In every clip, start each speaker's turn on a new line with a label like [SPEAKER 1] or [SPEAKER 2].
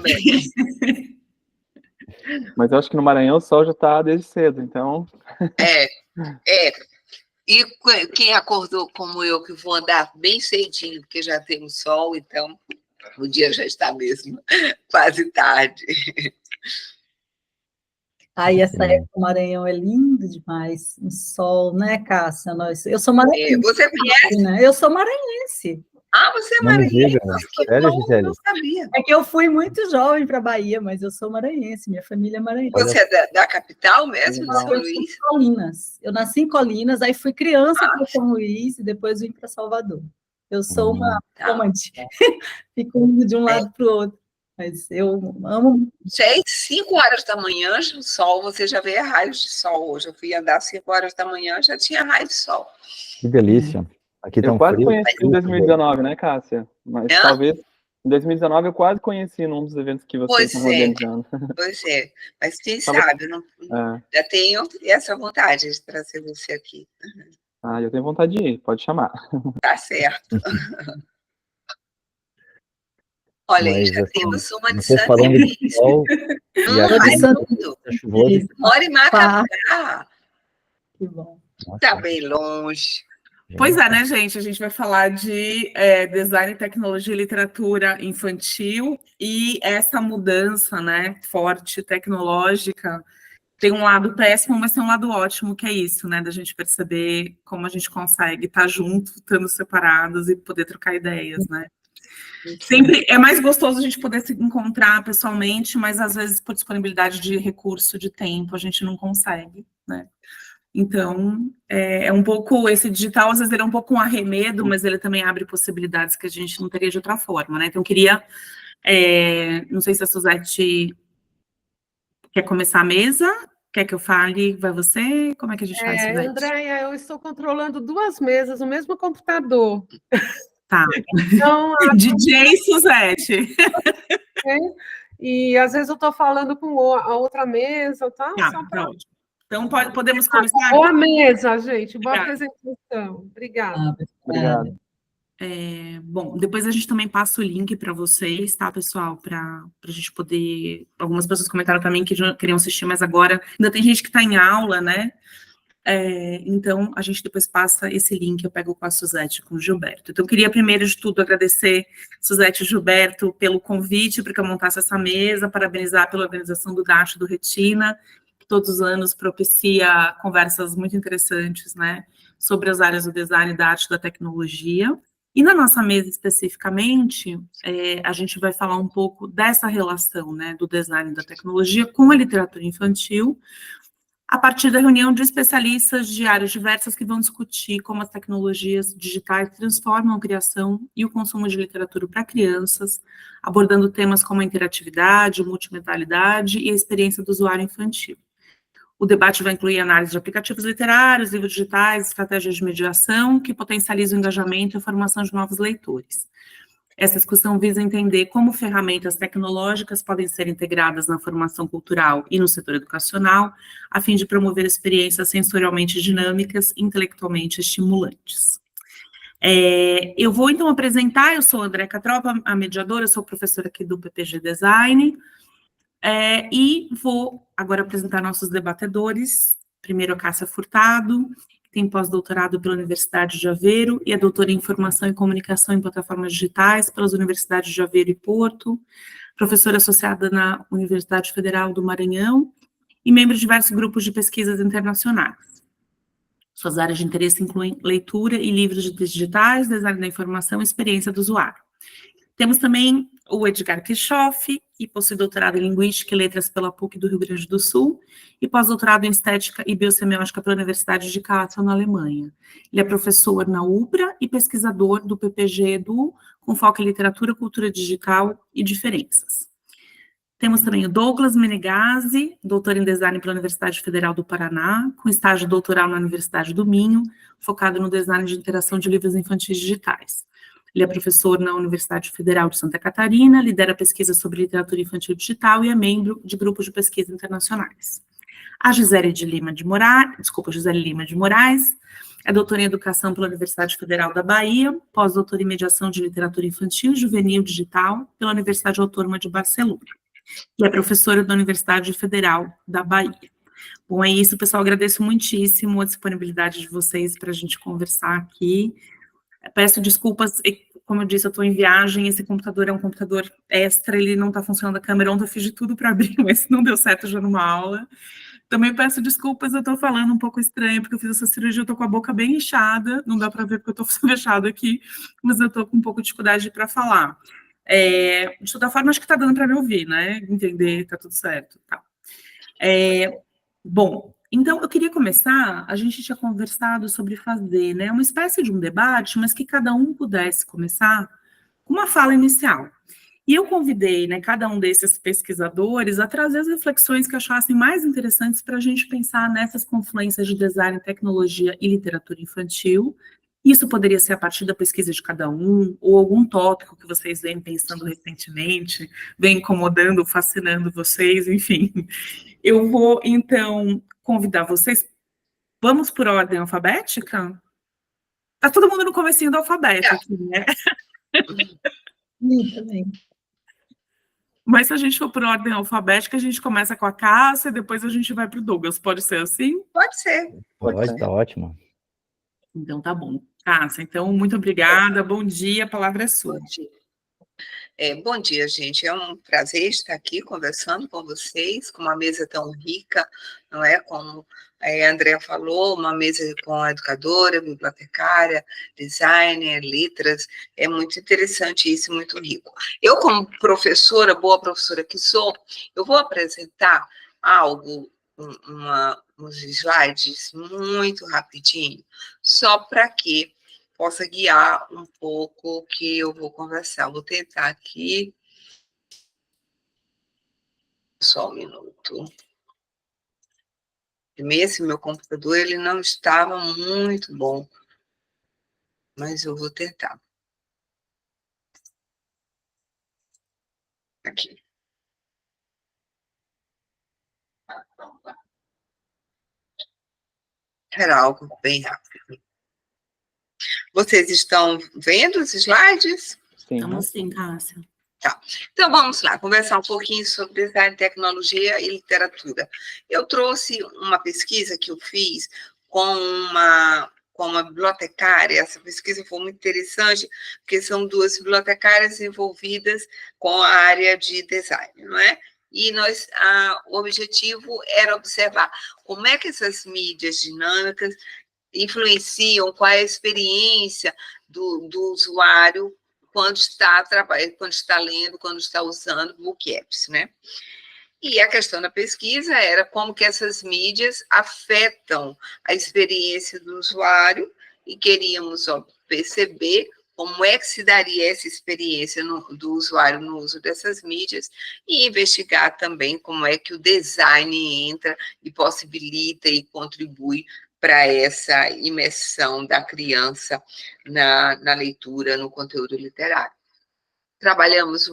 [SPEAKER 1] também.
[SPEAKER 2] Mas eu acho que no Maranhão o sol já está desde cedo, então...
[SPEAKER 1] É. E quem acordou como eu, que vou andar bem cedinho, porque já tem o sol, então o dia já está mesmo quase tarde.
[SPEAKER 3] Essa época do Maranhão é lindo demais, o sol, né, Cássia? Eu sou maranhense.
[SPEAKER 1] Você conhece?
[SPEAKER 3] Né? Eu sou maranhense.
[SPEAKER 1] Você é maranhense? Que
[SPEAKER 4] Sério,
[SPEAKER 1] bom,
[SPEAKER 4] Gisele?
[SPEAKER 1] não sabia.
[SPEAKER 3] É que eu fui muito jovem para a Bahia, mas eu sou maranhense, minha família é maranhense.
[SPEAKER 1] Você é da capital mesmo, de São Luís?
[SPEAKER 3] Colinas. Eu nasci em Colinas, aí fui criança para São Luís e depois vim para Salvador. Eu sou uma amante. Fico indo de um lado para o outro. Mas eu amo.
[SPEAKER 1] 5 horas da manhã, o sol, você já vê raios de sol. Hoje eu fui andar às 5 horas da manhã, já tinha raio de sol.
[SPEAKER 4] Que delícia. Aqui
[SPEAKER 2] eu quase conheci em 2019, né, Cássia? Mas talvez em 2019 eu quase conheci num dos eventos que vocês estão organizando.
[SPEAKER 1] Pois é, mas quem sabe, já tenho essa vontade de trazer você aqui.
[SPEAKER 2] Eu tenho vontade de ir, pode chamar.
[SPEAKER 1] Tá certo. Olha, aí já temos uma de Santo
[SPEAKER 4] Sol,
[SPEAKER 1] mora em Macapá.
[SPEAKER 3] Que bom.
[SPEAKER 1] Tá bem longe.
[SPEAKER 5] Pois é, né, gente? A gente vai falar de design, tecnologia e literatura infantil, e essa mudança, né, forte, tecnológica, tem um lado péssimo, mas tem um lado ótimo, que é isso, né, da gente perceber como a gente consegue estar junto, estando separados e poder trocar ideias, né? Sempre é mais gostoso a gente poder se encontrar pessoalmente, mas às vezes por disponibilidade de recurso, de tempo, a gente não consegue, né? Então, é um pouco, esse digital, às vezes ele é um pouco um arremedo, mas ele também abre possibilidades que a gente não teria de outra forma, né? Então, eu queria, não sei se a Suzete quer começar a mesa, quer que eu fale, vai você? Como é que a gente faz, Suzete?
[SPEAKER 6] Andréia, eu estou controlando 2 mesas no mesmo computador.
[SPEAKER 5] Tá.
[SPEAKER 6] Então,
[SPEAKER 5] DJ Suzete.
[SPEAKER 6] E às vezes eu estou falando com a outra mesa, tá?
[SPEAKER 5] Pronto. Então, podemos começar?
[SPEAKER 6] Boa mesa, gente. Boa apresentação. Obrigada.
[SPEAKER 2] Obrigado.
[SPEAKER 5] Bom, depois a gente também passa o link para vocês, tá, pessoal? Para a gente poder... Algumas pessoas comentaram também que já queriam assistir, mas agora ainda tem gente que está em aula, né? Então, a gente depois passa esse link, eu pego com a Suzete, com o Gilberto. Então, eu queria, primeiro de tudo, agradecer Suzete e Gilberto pelo convite para que eu montasse essa mesa, parabenizar pela organização do DASH do Retina, que todos os anos propicia conversas muito interessantes, né, sobre as áreas do design, da arte e da tecnologia. E na nossa mesa, especificamente, a gente vai falar um pouco dessa relação, né, do design e da tecnologia com a literatura infantil, a partir da reunião de especialistas de áreas diversas que vão discutir como as tecnologias digitais transformam a criação e o consumo de literatura para crianças, abordando temas como a interatividade, multimodalidade e a experiência do usuário infantil. O debate vai incluir análise de aplicativos literários, livros digitais, estratégias de mediação que potencializam o engajamento e a formação de novos leitores. Essa discussão visa entender como ferramentas tecnológicas podem ser integradas na formação cultural e no setor educacional, a fim de promover experiências sensorialmente dinâmicas e intelectualmente estimulantes. Eu vou, então, apresentar, eu sou a Andréia Catropa, a mediadora, eu sou professora aqui do PPG Design, e vou agora apresentar nossos debatedores. Primeiro, a Cássia Furtado, que tem pós-doutorado pela Universidade de Aveiro e é doutora em Informação e Comunicação em Plataformas Digitais pelas Universidades de Aveiro e Porto, professora associada na Universidade Federal do Maranhão e membro de diversos grupos de pesquisas internacionais. Suas áreas de interesse incluem leitura e livros digitais, design da informação e experiência do usuário. Temos também o Edgar Kirchhoff, e possui doutorado em Linguística e Letras pela PUC do Rio Grande do Sul, e pós-doutorado em Estética e Biosemiótica pela Universidade de Kassel, na Alemanha. Ele é professor na UBRA e pesquisador do PPG Edu, com foco em literatura, cultura digital e diferenças. Temos também o Douglas Menegazzi, doutor em Design pela Universidade Federal do Paraná, com estágio doutoral na Universidade do Minho, focado no design de interação de livros infantis digitais. Ele é professor na Universidade Federal de Santa Catarina, lidera pesquisa sobre literatura infantil digital e é membro de grupos de pesquisa internacionais. A Gisele Lima de Moraes, é doutora em Educação pela Universidade Federal da Bahia, pós-doutora em Mediação de Literatura Infantil e Juvenil Digital pela Universidade Autônoma de Barcelona, e é professora da Universidade Federal da Bahia. Bom, é isso, pessoal, agradeço muitíssimo a disponibilidade de vocês para a gente conversar aqui. Peço desculpas, como eu disse, eu estou em viagem, esse computador é um computador extra, ele não está funcionando a câmera, ontem eu fiz de tudo para abrir, mas não deu certo já numa aula. Também peço desculpas, eu estou falando um pouco estranho, porque eu fiz essa cirurgia, eu estou com a boca bem inchada, não dá para ver porque eu estou fechado aqui, mas eu estou com um pouco de dificuldade para falar. De toda forma, acho que está dando para me ouvir, né? Entender, está tudo certo. Tá. Bom, então eu queria começar, a gente tinha conversado sobre fazer, né, uma espécie de um debate, mas que cada um pudesse começar com uma fala inicial. E eu convidei, né, cada um desses pesquisadores a trazer as reflexões que achassem mais interessantes para a gente pensar nessas confluências de design, tecnologia e literatura infantil. Isso poderia ser a partir da pesquisa de cada um, ou algum tópico que vocês vêm pensando recentemente, vem incomodando, fascinando vocês, enfim. Eu vou, então, convidar vocês. Vamos por ordem alfabética? Tá todo mundo no comecinho do alfabeto aqui, né?
[SPEAKER 3] Também.
[SPEAKER 5] Mas se a gente for por ordem alfabética, a gente começa com a Cássia e depois a gente vai para o Douglas. Pode ser assim?
[SPEAKER 1] Pode ser.
[SPEAKER 4] Pode, tá ótimo.
[SPEAKER 5] Então tá bom. Cássia, então, muito obrigada. Bom dia, a palavra é sua.
[SPEAKER 1] Bom dia. Bom dia, gente. É um prazer estar aqui conversando com vocês, com uma mesa tão rica, não é? Como a Andrea falou, uma mesa com a educadora, bibliotecária, designer, letras. É muito interessante isso, muito rico. Eu, como professora, boa professora que sou, eu vou apresentar algo, uns slides muito rapidinho, só para que possa guiar um pouco o que eu vou conversar. Vou tentar aqui. Só um minuto. Esse meu computador, ele não estava muito bom, mas eu vou tentar. Aqui. Era algo bem rápido. Vocês estão vendo os slides?
[SPEAKER 2] Sim.
[SPEAKER 5] Estamos sim, Cássia.
[SPEAKER 1] Tá. Então, vamos lá, conversar um pouquinho sobre design, tecnologia e literatura. Eu trouxe uma pesquisa que eu fiz com uma bibliotecária. Essa pesquisa foi muito interessante, porque são duas bibliotecárias envolvidas com a área de design, não é? E o objetivo era observar como é que essas mídias dinâmicas influenciam, qual é a experiência do usuário quando está trabalhando, quando está lendo, quando está usando book apps, né? E a questão da pesquisa era como que essas mídias afetam a experiência do usuário e queríamos perceber como é que se daria essa experiência do usuário no uso dessas mídias e investigar também como é que o design entra e possibilita e contribui para essa imersão da criança na leitura, no conteúdo literário. Trabalhamos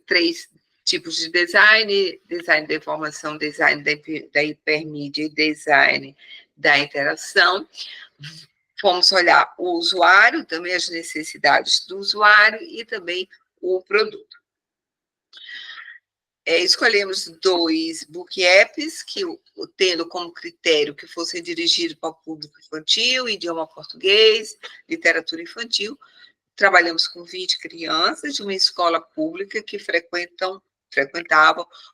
[SPEAKER 1] 3 tipos de design: design da informação, design da hipermídia e design da interação. Fomos olhar o usuário, também as necessidades do usuário e também o produto. Escolhemos 2 book apps, tendo como critério que fossem dirigidos para o público infantil, idioma português, literatura infantil. Trabalhamos com 20 crianças de uma escola pública que frequentavam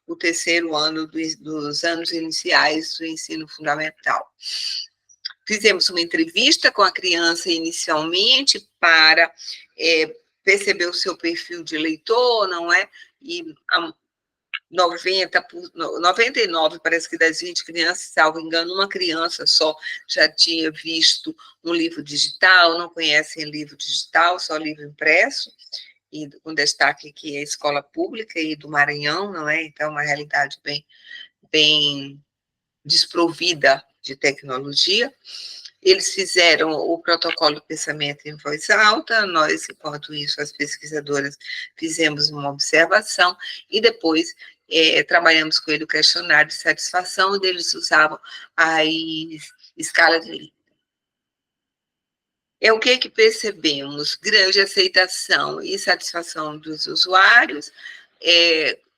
[SPEAKER 1] o 3º ano dos anos iniciais do ensino fundamental. Fizemos uma entrevista com a criança inicialmente para perceber o seu perfil de leitor, não é? E 99, parece que das 20 crianças, salvo engano, uma criança só já tinha visto um livro digital, não conhecem livro digital, só livro impresso, e com destaque aqui a escola pública e do Maranhão, não é? Então, uma realidade bem desprovida de tecnologia. Eles fizeram o protocolo de pensamento em voz alta, nós, enquanto isso, as pesquisadoras, fizemos uma observação, e depois trabalhamos com ele o questionário de satisfação, onde eles usavam a escala de Likert. O que percebemos? Grande aceitação e satisfação dos usuários.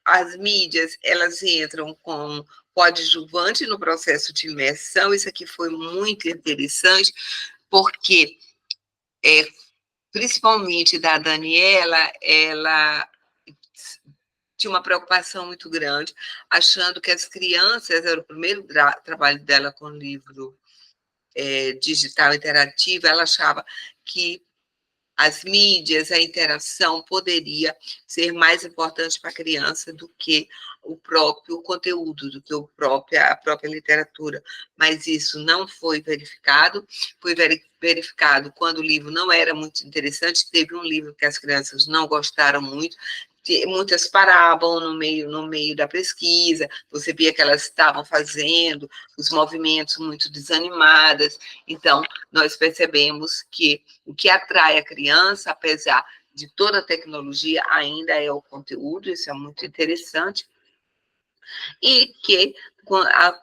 [SPEAKER 1] As mídias, elas entram com coadjuvante no processo de imersão. Isso aqui foi muito interessante, porque, principalmente da Daniela, ela tinha uma preocupação muito grande, achando que as crianças, era o primeiro trabalho dela com o livro digital interativo, ela achava que as mídias, a interação poderia ser mais importante para a criança do que o próprio conteúdo, do que a própria literatura. Mas isso não foi verificado. Foi verificado quando o livro não era muito interessante. Teve um livro que as crianças não gostaram muito, muitas paravam no meio da pesquisa, você via que elas estavam fazendo os movimentos muito desanimadas. Então, nós percebemos que o que atrai a criança, apesar de toda a tecnologia, ainda é o conteúdo. Isso é muito interessante, e que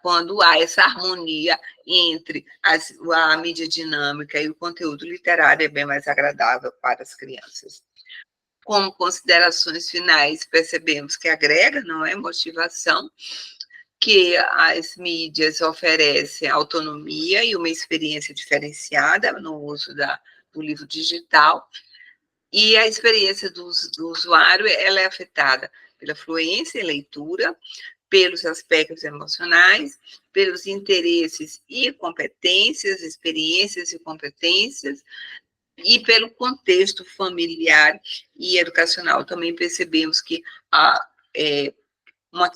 [SPEAKER 1] quando há essa harmonia entre a mídia dinâmica e o conteúdo literário, é bem mais agradável para as crianças. Como considerações finais, percebemos que agrega, não é, motivação, que as mídias oferecem autonomia e uma experiência diferenciada no uso do livro digital, e a experiência do usuário, ela é afetada pela fluência em leitura, pelos aspectos emocionais, pelos interesses e competências, experiências e competências, e pelo contexto familiar e educacional. Também percebemos que uma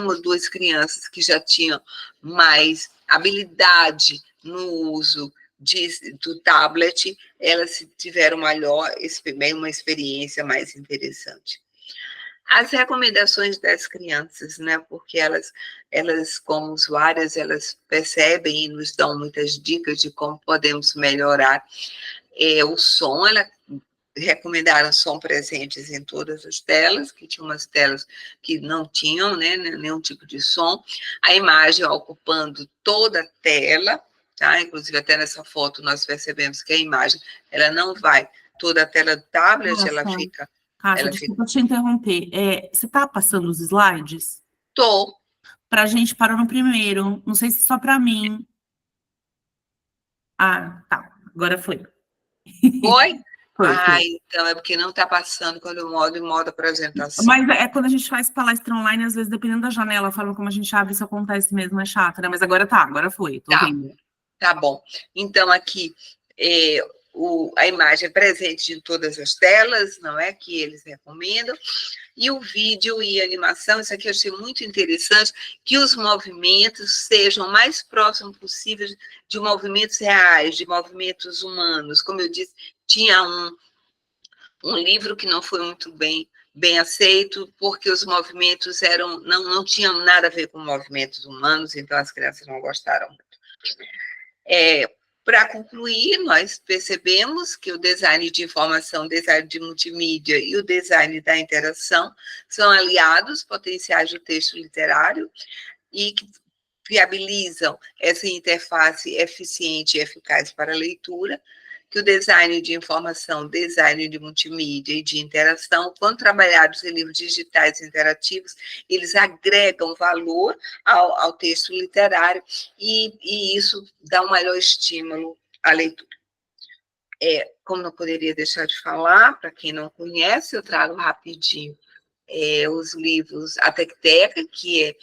[SPEAKER 1] ou duas crianças que já tinham mais habilidade no uso do tablet, elas tiveram uma experiência mais interessante. As recomendações das crianças, né, porque elas, como usuárias, elas percebem e nos dão muitas dicas de como podemos melhorar o som. Ela recomendaram som presentes em todas as telas, que tinham umas telas que não tinham, né, nenhum tipo de som. A imagem ocupando toda a tela, tá? Inclusive, até nessa foto, nós percebemos que a imagem, ela não vai toda a tela do tablet, ela fica...
[SPEAKER 5] Cássia, desculpa te interromper. Você está passando os slides?
[SPEAKER 1] Estou.
[SPEAKER 5] Para a gente parar no primeiro. Não sei se só para mim. Ah, tá. Agora foi.
[SPEAKER 1] Foi?
[SPEAKER 5] Foi.
[SPEAKER 1] Então é porque não está passando quando eu modo em modo apresentação.
[SPEAKER 5] Mas quando a gente faz palestra online, às vezes, dependendo da janela, a forma como a gente abre, isso acontece mesmo, é chato, né? Mas agora foi. Tô vendo.
[SPEAKER 1] Tá bom. Então, aqui, a imagem é presente em todas as telas, não é? Que eles recomendam. E o vídeo e a animação, isso aqui eu achei muito interessante, que os movimentos sejam o mais próximos possível de movimentos reais, de movimentos humanos. Como eu disse, tinha um livro que não foi muito bem aceito, porque os movimentos não tinham nada a ver com movimentos humanos, então as crianças não gostaram muito. Para concluir, nós percebemos que o design de informação, o design de multimídia e o design da interação são aliados potenciais do texto literário e que viabilizam essa interface eficiente e eficaz para a leitura, que o design de informação, design de multimídia e de interação, quando trabalhados em livros digitais interativos, eles agregam valor ao texto literário e isso dá um maior estímulo à leitura. Como não poderia deixar de falar, para quem não conhece, eu trago rapidinho os livros A Tecteca, que é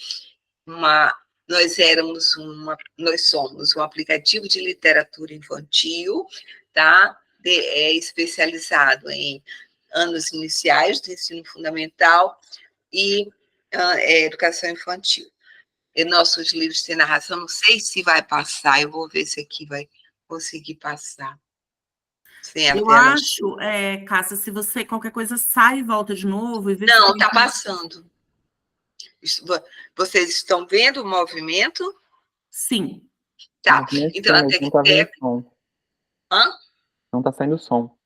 [SPEAKER 1] nós somos um aplicativo de literatura infantil, tá? Especializado em anos iniciais do ensino fundamental e educação infantil. E nossos livros têm narração, não sei se vai passar, eu vou ver se aqui vai conseguir passar.
[SPEAKER 5] Eu acho, Cássia, se você qualquer coisa sai e volta de novo e vê.
[SPEAKER 1] Não, está passando. Vocês estão vendo o movimento?
[SPEAKER 5] Sim.
[SPEAKER 1] Tá, então a
[SPEAKER 2] Não tá vindo
[SPEAKER 1] Tecteca...
[SPEAKER 2] som.
[SPEAKER 1] Hã?
[SPEAKER 2] Não tá saindo som.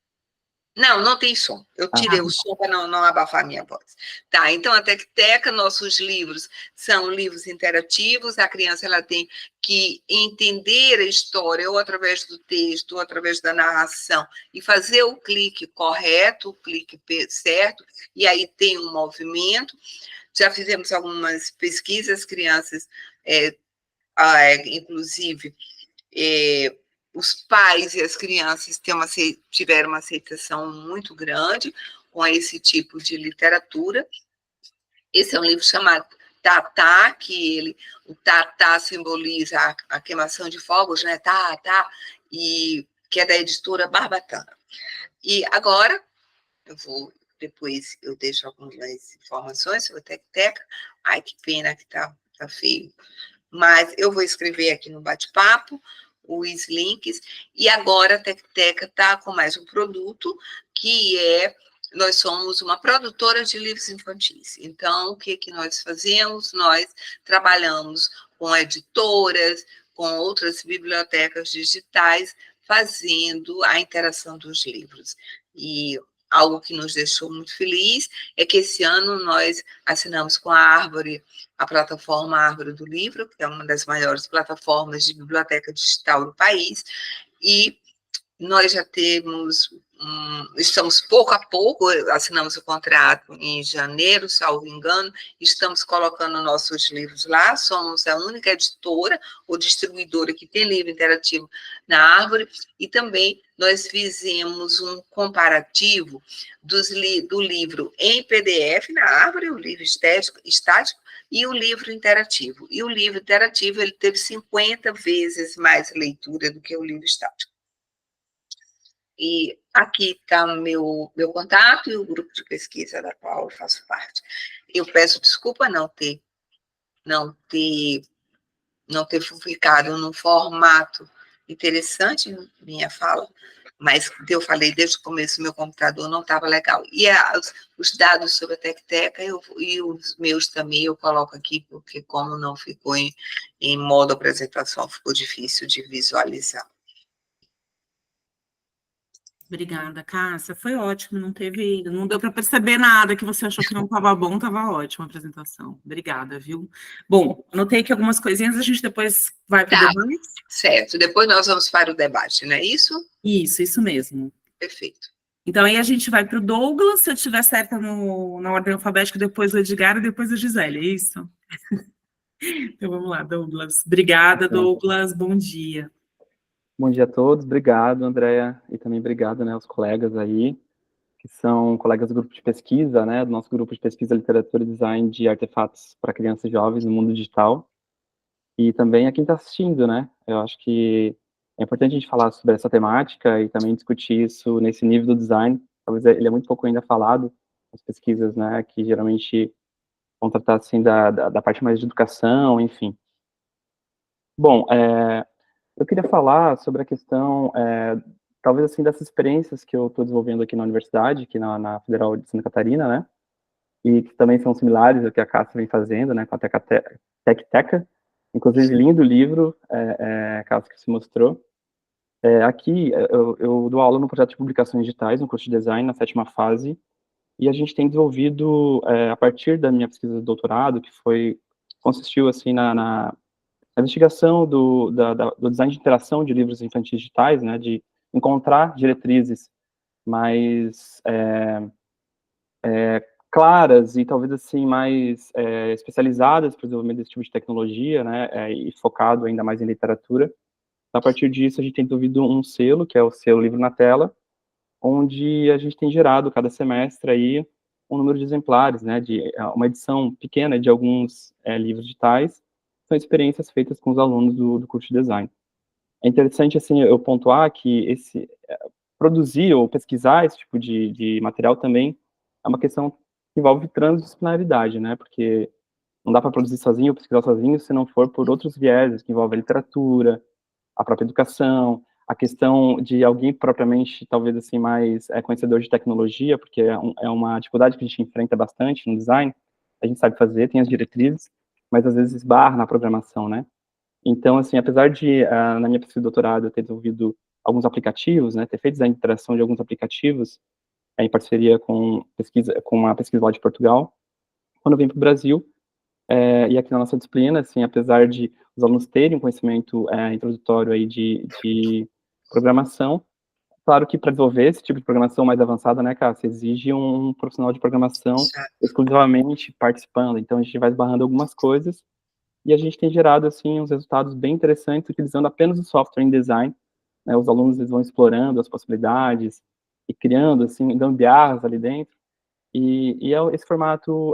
[SPEAKER 1] Não tem som. Eu tirei o som para não abafar a minha voz. Tá, então a Tecteca, nossos livros são livros interativos, a criança ela tem que entender a história ou através do texto, ou através da narração, e fazer o clique correto, o clique certo, e aí tem um movimento. Já fizemos algumas pesquisas, crianças, inclusive, os pais e as crianças tiveram uma aceitação muito grande com esse tipo de literatura. Esse é um livro chamado Tatá, o Tatá simboliza a queimação de fogos, né? Tatá, e que é da editora Barbatana. E agora, depois eu deixo algumas informações sobre a Tecteca. Ai, que pena que tá feio. Mas eu vou escrever aqui no bate-papo os links, e agora a Tecteca está com mais um produto, que nós somos uma produtora de livros infantis. Então, o que nós fazemos? Nós trabalhamos com editoras, com outras bibliotecas digitais, fazendo a interação dos livros. E algo que nos deixou muito feliz é que esse ano nós assinamos com a Árvore, a plataforma Árvore do Livro, que é uma das maiores plataformas de biblioteca digital do país, e nós já estamos pouco a pouco, assinamos o contrato em janeiro, salvo engano, estamos colocando nossos livros lá, somos a única editora ou distribuidora que tem livro interativo na Árvore, e também nós fizemos um comparativo do livro em PDF na Árvore, o livro estático, e o livro interativo. E o livro interativo ele teve 50 vezes mais leitura do que o livro estático. E aqui está o meu contato e o grupo de pesquisa da qual eu faço parte. Eu peço desculpa não ter ficado num formato interessante minha fala, mas eu falei desde o começo, meu computador não estava legal. E os dados sobre a Tecteca e os meus também eu coloco aqui, porque como não ficou em modo apresentação, ficou difícil de visualizar.
[SPEAKER 5] Obrigada, Cássia. Foi ótimo, não deu para perceber nada que você achou que não estava bom, estava ótima a apresentação. Obrigada, viu? Bom, anotei aqui algumas coisinhas, a gente depois vai para o debate.
[SPEAKER 1] Certo, depois nós vamos para o debate, não é isso?
[SPEAKER 5] Isso mesmo.
[SPEAKER 1] Perfeito.
[SPEAKER 5] Então, aí a gente vai para o Douglas, se eu estiver certa na ordem alfabética, depois o Edgar e depois a Gisele, é isso? Então, vamos lá, Douglas. Obrigada, Douglas, bom dia.
[SPEAKER 2] Bom dia a todos, obrigado, Andréa, e também obrigado, né, aos colegas aí, que são colegas do grupo de pesquisa, né, do nosso grupo de pesquisa Literatura e Design de Artefatos para Crianças e Jovens no Mundo Digital, e também a quem está assistindo, né, eu acho que é importante a gente falar sobre essa temática e também discutir isso nesse nível do design, talvez ele é muito pouco ainda falado, as pesquisas, né, que geralmente vão tratar, assim, da parte mais de educação, enfim. Bom, eu queria falar sobre a questão, talvez assim, dessas experiências que eu estou desenvolvendo aqui na universidade, aqui na Federal de Santa Catarina, né, e que também são similares ao que a Cássia vem fazendo, né, com a Tecteca, inclusive lindo livro, Cássia, que se mostrou. Aqui, eu dou aula no projeto de publicações digitais, no curso de design, na 7ª fase, e a gente tem desenvolvido, a partir da minha pesquisa de doutorado, que consistiu, assim, na investigação do design de interação de livros infantis digitais, né, de encontrar diretrizes mais claras e talvez assim mais especializadas para o desenvolvimento desse tipo de tecnologia, né, e focado ainda mais em literatura. A partir disso, a gente tem desenvolvido um selo, que é o selo Livro na Tela, onde a gente tem gerado cada semestre aí um número de exemplares, né, de uma edição pequena de alguns livros digitais. São experiências feitas com os alunos do curso de design. É interessante, assim, eu pontuar que produzir ou pesquisar esse tipo de material também é uma questão que envolve transdisciplinaridade, né, porque não dá para produzir sozinho ou pesquisar sozinho se não for por outros vieses, que envolvem a literatura, a própria educação, a questão de alguém propriamente, talvez, assim, mais conhecedor de tecnologia, porque é uma dificuldade que a gente enfrenta bastante no design, a gente sabe fazer, tem as diretrizes, mas às vezes esbarra na programação, né? Então, assim, apesar de, na minha pesquisa de doutorado, eu ter desenvolvido alguns aplicativos, né, ter feito a interação de alguns aplicativos, em parceria com a pesquisa lá de Portugal, quando eu vim para o Brasil, e aqui na nossa disciplina, assim, apesar de os alunos terem um conhecimento introdutório aí de programação, claro que para desenvolver esse tipo de programação mais avançada, né, Cássia, exige um profissional de programação exclusivamente participando, então a gente vai esbarrando algumas coisas, e a gente tem gerado, assim, uns resultados bem interessantes utilizando apenas o software em design, né, os alunos eles vão explorando as possibilidades e criando, assim, gambiarras ali dentro, e esse formato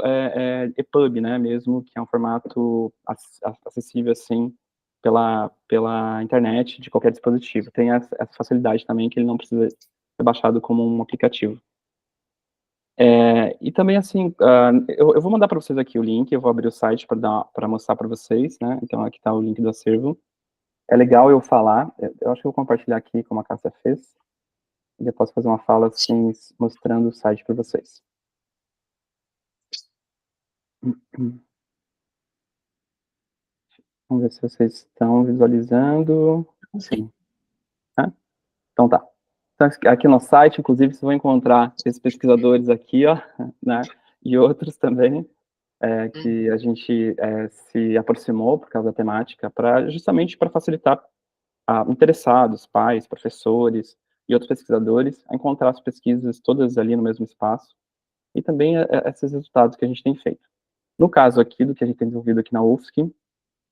[SPEAKER 2] EPUB, né, mesmo, que é um formato acessível, assim, pela internet de qualquer dispositivo. Tem essa facilidade também, que ele não precisa ser baixado como um aplicativo. E também, assim, eu vou mandar para vocês aqui o link, eu vou abrir o site para mostrar para vocês, né, então aqui está o link do acervo. É legal eu falar, eu acho que eu vou compartilhar aqui, como a Cássia fez, e eu posso fazer uma fala, assim, mostrando o site para vocês. Vamos ver se vocês estão visualizando. Sim. Então tá. Então, aqui no site, inclusive, vocês vão encontrar esses pesquisadores aqui, ó, né, e outros também, que a gente se aproximou por causa da temática, justamente para facilitar interessados, pais, professores e outros pesquisadores a encontrar as pesquisas todas ali no mesmo espaço, e também esses resultados que a gente tem feito. No caso aqui, do que a gente tem desenvolvido aqui na UFSC,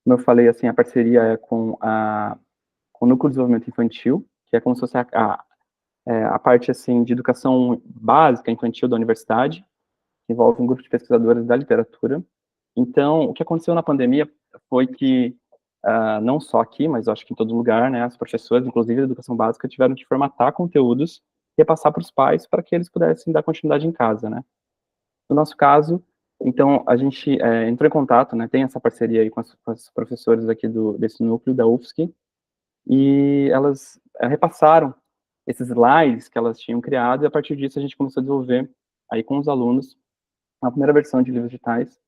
[SPEAKER 2] como eu falei, assim, a parceria é com o Núcleo de Desenvolvimento Infantil, que é como se fosse a parte, assim, de educação básica infantil da universidade, que envolve um grupo de pesquisadores da literatura. Então, o que aconteceu na pandemia foi que, não só aqui, mas acho que em todo lugar, né, as professoras, inclusive da educação básica, tiveram que formatar conteúdos e repassar para os pais para que eles pudessem dar continuidade em casa, né. No nosso caso, então, a gente entrou em contato, né, tem essa parceria aí com as professoras aqui desse núcleo da UFSC, e elas repassaram esses slides que elas tinham criado, e a partir disso a gente começou a desenvolver aí com os alunos a primeira versão de livros digitais,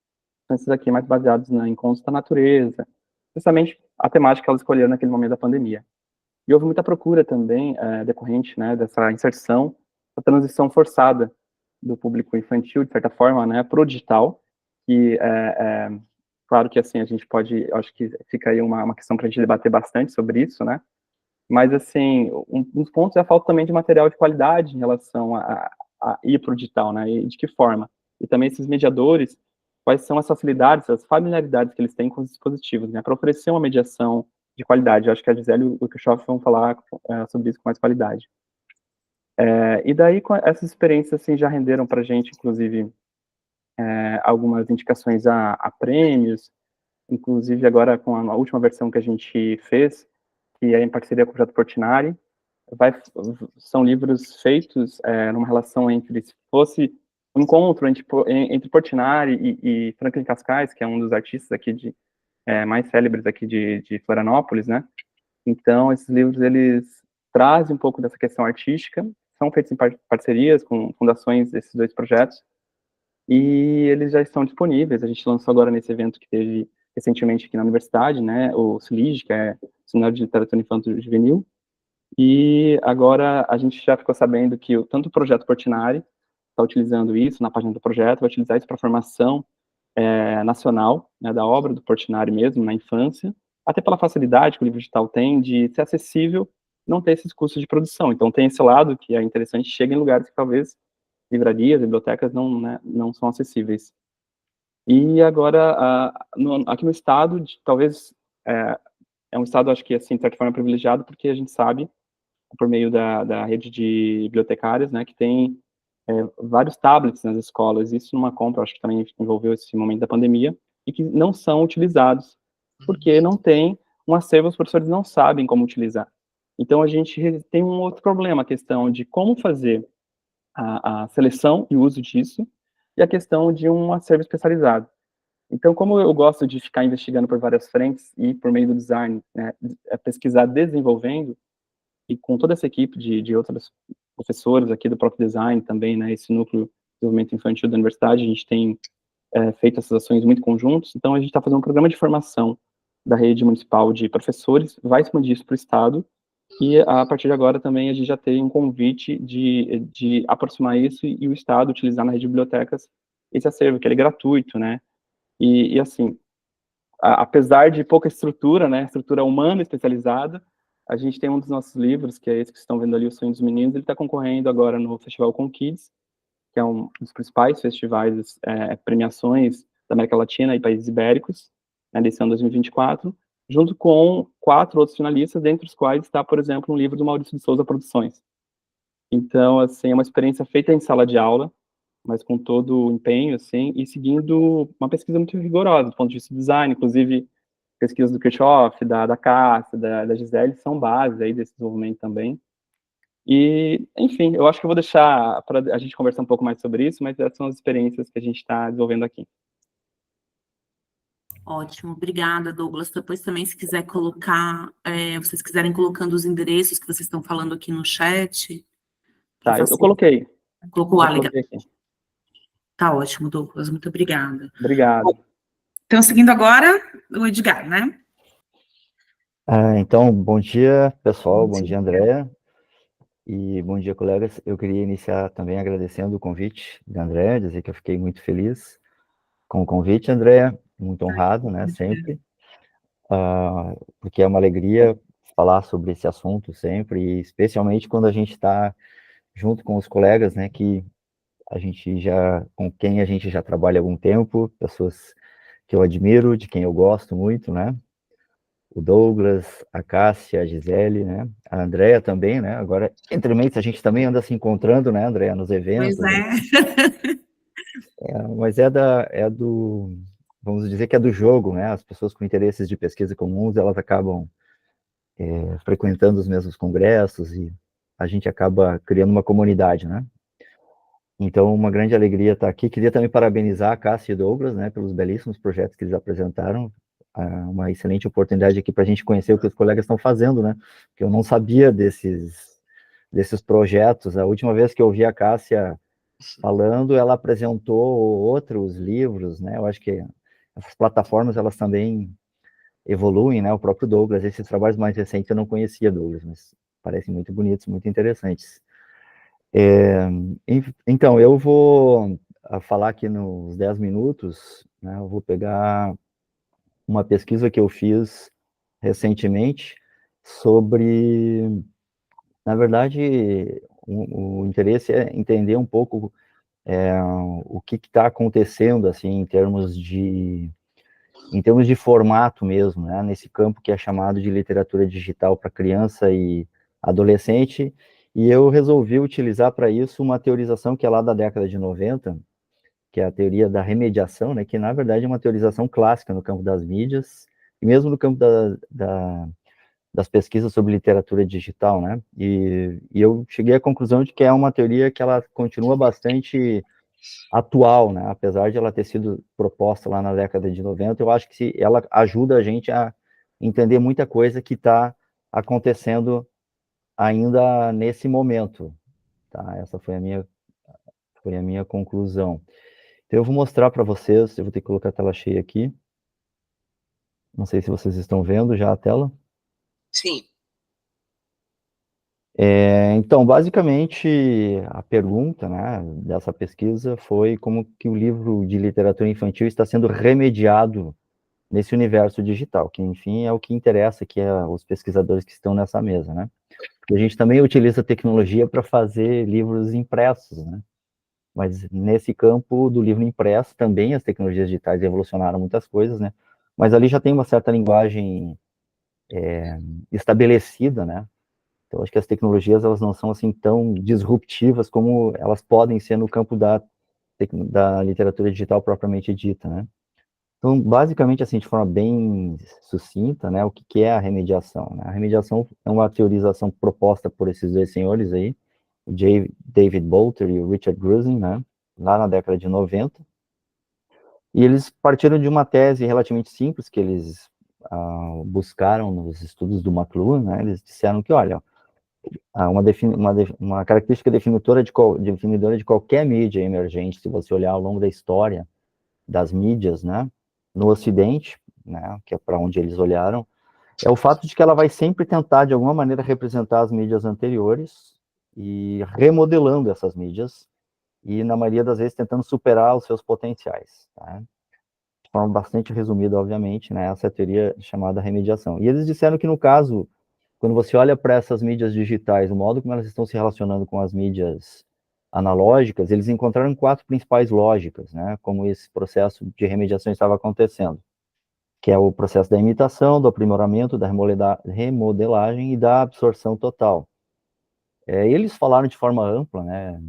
[SPEAKER 2] são esses aqui mais baseados em encontros da natureza, justamente a temática que elas escolheram naquele momento da pandemia. E houve muita procura também, decorrente, né, dessa inserção, da transição forçada do público infantil, de certa forma, né, para o digital, que claro que, assim, a gente pode, acho que fica aí uma questão para a gente debater bastante sobre isso, né, mas, assim, um dos pontos é a falta também de material de qualidade em relação a ir para o digital, né, e de que forma. E também esses mediadores, quais são as facilidades, as familiaridades que eles têm com os dispositivos, né, para oferecer uma mediação de qualidade. Eu acho que a Gisele e o Kirchhoff vão falar sobre isso com mais qualidade. E daí, essas experiências, assim, já renderam para a gente, inclusive, algumas indicações a prêmios, inclusive agora com a última versão que a gente fez, que é em parceria com o Projeto Portinari, são livros feitos numa relação entre, se fosse um encontro entre Portinari e Franklin Cascais, que é um dos artistas aqui mais célebres aqui de Florianópolis, né? Então, esses livros, eles trazem um pouco dessa questão artística, são feitos em parcerias com fundações desses dois projetos, e eles já estão disponíveis. A gente lançou agora nesse evento que teve recentemente aqui na universidade, né, o SLIG, que é o Seminário de Literatura Infantil Juvenil, e agora a gente já ficou sabendo que tanto o Projeto Portinari está utilizando isso na página do projeto, vai utilizar isso para formação nacional, né, da obra do Portinari mesmo, na infância, até pela facilidade que o livro digital tem de ser acessível, não ter esses custos de produção. Então tem esse lado que é interessante, chega em lugares que talvez livrarias, bibliotecas não são acessíveis. E agora, aqui no estado, talvez, é um estado, acho que, assim, de certa forma, privilegiado, porque a gente sabe, por meio da rede de bibliotecárias, né, que tem vários tablets nas escolas, isso numa compra, acho que também envolveu esse momento da pandemia, e que não são utilizados, porque não tem um acervo, os professores não sabem como utilizar. Então, a gente tem um outro problema, a questão de como fazer a seleção e o uso disso, e a questão de um acervo especializado. Então, como eu gosto de ficar investigando por várias frentes, e por meio do design, né, pesquisar desenvolvendo, e com toda essa equipe de outros professores aqui do próprio design também, né, esse núcleo de desenvolvimento infantil da universidade, a gente tem feito essas ações muito conjuntos, então a gente está fazendo um programa de formação da rede municipal de professores, vai expandir isso para o Estado, e a partir de agora também a gente já tem um convite de aproximar isso e o Estado utilizar na rede de bibliotecas esse acervo, que ele é gratuito, né? E assim, apesar de pouca estrutura, né, estrutura humana especializada, a gente tem um dos nossos livros, que é esse que vocês estão vendo ali, O Sonho dos Meninos, ele está concorrendo agora no Festival Com Kids, que é um dos principais festivais, premiações da América Latina e países ibéricos, na edição 2024, junto com 4 outros finalistas, dentre os quais está, por exemplo, um livro do Maurício de Souza Produções. Então, assim, é uma experiência feita em sala de aula, mas com todo o empenho, assim, e seguindo uma pesquisa muito rigorosa, do ponto de vista do design, inclusive pesquisas do Kirchhoff, da Cássia, da Gisele, são base aí desse desenvolvimento também. E, enfim, eu acho que eu vou deixar para a gente conversar um pouco mais sobre isso, mas essas são as experiências que a gente está desenvolvendo aqui.
[SPEAKER 5] Ótimo, obrigada, Douglas. Depois também, se quiser colocar, vocês quiserem colocando os endereços que vocês estão falando aqui no chat.
[SPEAKER 2] Tá, eu coloquei.
[SPEAKER 5] Colocou lá,
[SPEAKER 2] Eu
[SPEAKER 5] legal.
[SPEAKER 2] coloquei aqui.
[SPEAKER 5] Tá ótimo, Douglas, muito obrigada.
[SPEAKER 2] Obrigado.
[SPEAKER 5] Bom, então, seguindo agora, o Edgar, né?
[SPEAKER 4] Então, bom dia, pessoal, bom dia, Andréa, e bom dia, colegas. Eu queria iniciar também agradecendo o convite da Andréa, dizer que eu fiquei muito feliz com o convite, Andréa, muito honrado, né, sempre, porque é uma alegria falar sobre esse assunto sempre, e especialmente quando a gente está junto com os colegas, né, com quem a gente já trabalha há algum tempo, pessoas que eu admiro, de quem eu gosto muito, né, o Douglas, a Cássia, a Gisele, né, a Andréa também, né, agora, entre mentes, a gente também anda se encontrando, né, Andréa, nos eventos.
[SPEAKER 5] Pois é.
[SPEAKER 4] Mas vamos dizer que é do jogo, né, as pessoas com interesses de pesquisa comuns, elas acabam frequentando os mesmos congressos e a gente acaba criando uma comunidade, né. Então, uma grande alegria estar aqui. Queria também parabenizar a Cássia e o Douglas, né, pelos belíssimos projetos que eles apresentaram. Uma excelente oportunidade aqui para a gente conhecer o que os colegas estão fazendo, né, porque eu não sabia desses projetos. A última vez que eu ouvi a Cássia falando, ela apresentou outros livros, né, eu acho que essas plataformas, elas também evoluem, né, o próprio Douglas, esses trabalhos mais recentes eu não conhecia, Douglas, mas parecem muito bonitos, muito interessantes. Então, eu vou falar aqui nos 10 minutos, né, eu vou pegar uma pesquisa que eu fiz recentemente sobre, na verdade, o interesse é entender um pouco o que está acontecendo, assim, em termos de formato mesmo, né, nesse campo que é chamado de literatura digital para criança e adolescente, e eu resolvi utilizar para isso uma teorização que é lá da década de 90, que é a teoria da remediação, né, que na verdade é uma teorização clássica no campo das mídias, e mesmo no campo das pesquisas sobre literatura digital, né, e eu cheguei à conclusão de que é uma teoria que ela continua bastante atual, né, apesar de ela ter sido proposta lá na década de 90, eu acho que ela ajuda a gente a entender muita coisa que está acontecendo ainda nesse momento, tá? Essa foi a minha conclusão. Então, eu vou mostrar para vocês, eu vou ter que colocar a tela cheia aqui. Não sei se vocês estão vendo já a tela.
[SPEAKER 1] Sim.
[SPEAKER 4] Então, basicamente, a pergunta, né, dessa pesquisa foi como que o livro de literatura infantil está sendo remediado nesse universo digital, que, enfim, é o que interessa aqui os pesquisadores que estão nessa mesa, né? Porque a gente também utiliza tecnologia para fazer livros impressos, né? Mas nesse campo do livro impresso também as tecnologias digitais revolucionaram muitas coisas, né? Mas ali já tem uma certa linguagem estabelecida, né? Então, acho que as tecnologias, elas não são, assim, tão disruptivas como elas podem ser no campo da literatura digital propriamente dita, né? Então, basicamente, assim, de forma bem sucinta, né, o que é a remediação, né? A remediação é uma teorização proposta por esses dois senhores aí, o David Bolter e o Richard Grusin, né, lá na década de 90, e eles partiram de uma tese relativamente simples que eles buscaram nos estudos do McLuhan, né, eles disseram que, olha, uma característica definidora de qualquer mídia emergente, se você olhar ao longo da história das mídias, né, no Ocidente, né, que é para onde eles olharam, é o fato de que ela vai sempre tentar, de alguma maneira, representar as mídias anteriores e remodelando essas mídias, e, na maioria das vezes, tentando superar os seus potenciais. Tá? De forma bastante resumida, obviamente, né, essa é a teoria chamada remediação. E eles disseram que, no caso, quando você olha para essas mídias digitais, o modo como elas estão se relacionando com as mídias analógicas, eles encontraram 4 principais lógicas, né, como esse processo de remediação estava acontecendo, que é o processo da imitação, do aprimoramento, da remodelagem e da absorção total. Eles falaram de forma ampla, né,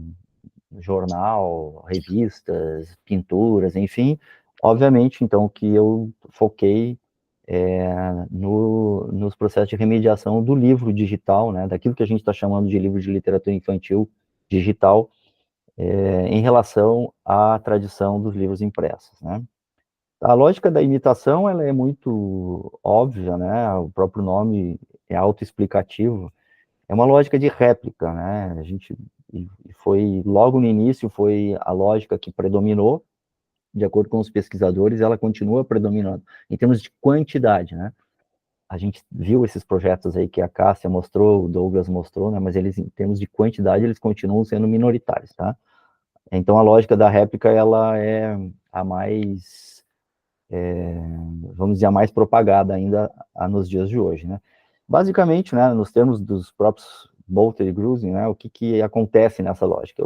[SPEAKER 4] jornal, revistas, pinturas, enfim, obviamente, então, que eu foquei nos processos de remediação do livro digital, né, daquilo que a gente está chamando de livro de literatura infantil digital, em relação à tradição dos livros impressos, né. A lógica da imitação, ela é muito óbvia, né, o próprio nome é autoexplicativo, é uma lógica de réplica, né, e foi, logo no início, foi a lógica que predominou, de acordo com os pesquisadores, ela continua predominando, em termos de quantidade, né, a gente viu esses projetos aí que a Cássia mostrou, o Douglas mostrou, né, mas eles, em termos de quantidade, eles continuam sendo minoritários, tá? Então, a lógica da réplica, ela é a mais, vamos dizer, a mais propagada ainda nos dias de hoje, né? Basicamente, né, nos termos dos próprios Bolte e Grusin, né, o que acontece nessa lógica?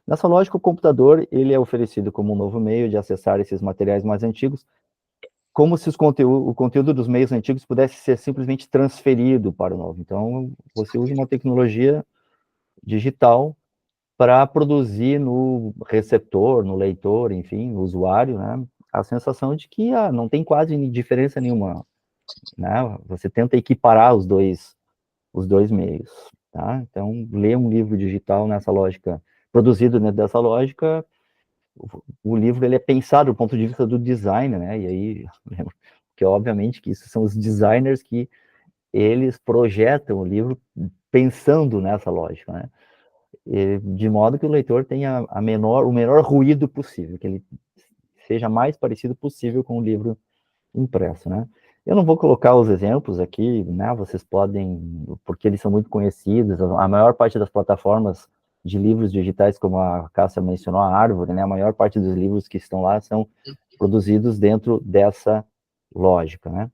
[SPEAKER 4] Nessa lógica, o computador, ele é oferecido como um novo meio de acessar esses materiais mais antigos, como se o conteúdo dos meios antigos pudesse ser simplesmente transferido para o novo. Então, você usa uma tecnologia digital para produzir no receptor, no leitor, enfim, no usuário, né, a sensação de que não tem quase diferença nenhuma, né? Você tenta equiparar os dois meios, tá? Então, ler um livro digital nessa lógica, produzido dentro dessa lógica, o livro, ele é pensado do ponto de vista do design, né, e aí, que obviamente que isso são os designers que eles projetam o livro pensando nessa lógica, né, de modo que o leitor tenha o menor ruído possível, que ele seja mais parecido possível com o livro impresso, né. Eu não vou colocar os exemplos aqui, né, vocês podem, porque eles são muito conhecidos, a maior parte das plataformas de livros digitais, como a Cássia mencionou, a Árvore, né, a maior parte dos livros que estão lá são produzidos dentro dessa lógica, né.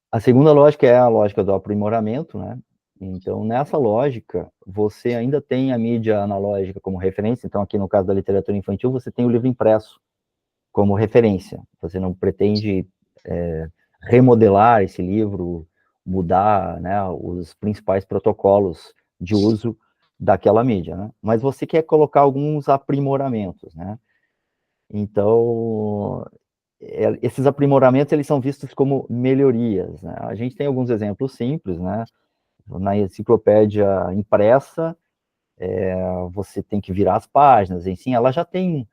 [SPEAKER 4] A segunda lógica é a lógica do aprimoramento, né, então, nessa lógica, você ainda tem a mídia analógica como referência, então, aqui no caso da literatura infantil, você tem o livro impresso como referência, você não pretende remodelar esse livro, mudar, né, os principais protocolos de uso daquela mídia, né? Mas você quer colocar alguns aprimoramentos, né? Então, esses aprimoramentos, eles são vistos como melhorias, né? A gente tem alguns exemplos simples, né? Na enciclopédia impressa, você tem que virar as páginas, enfim, ela já tem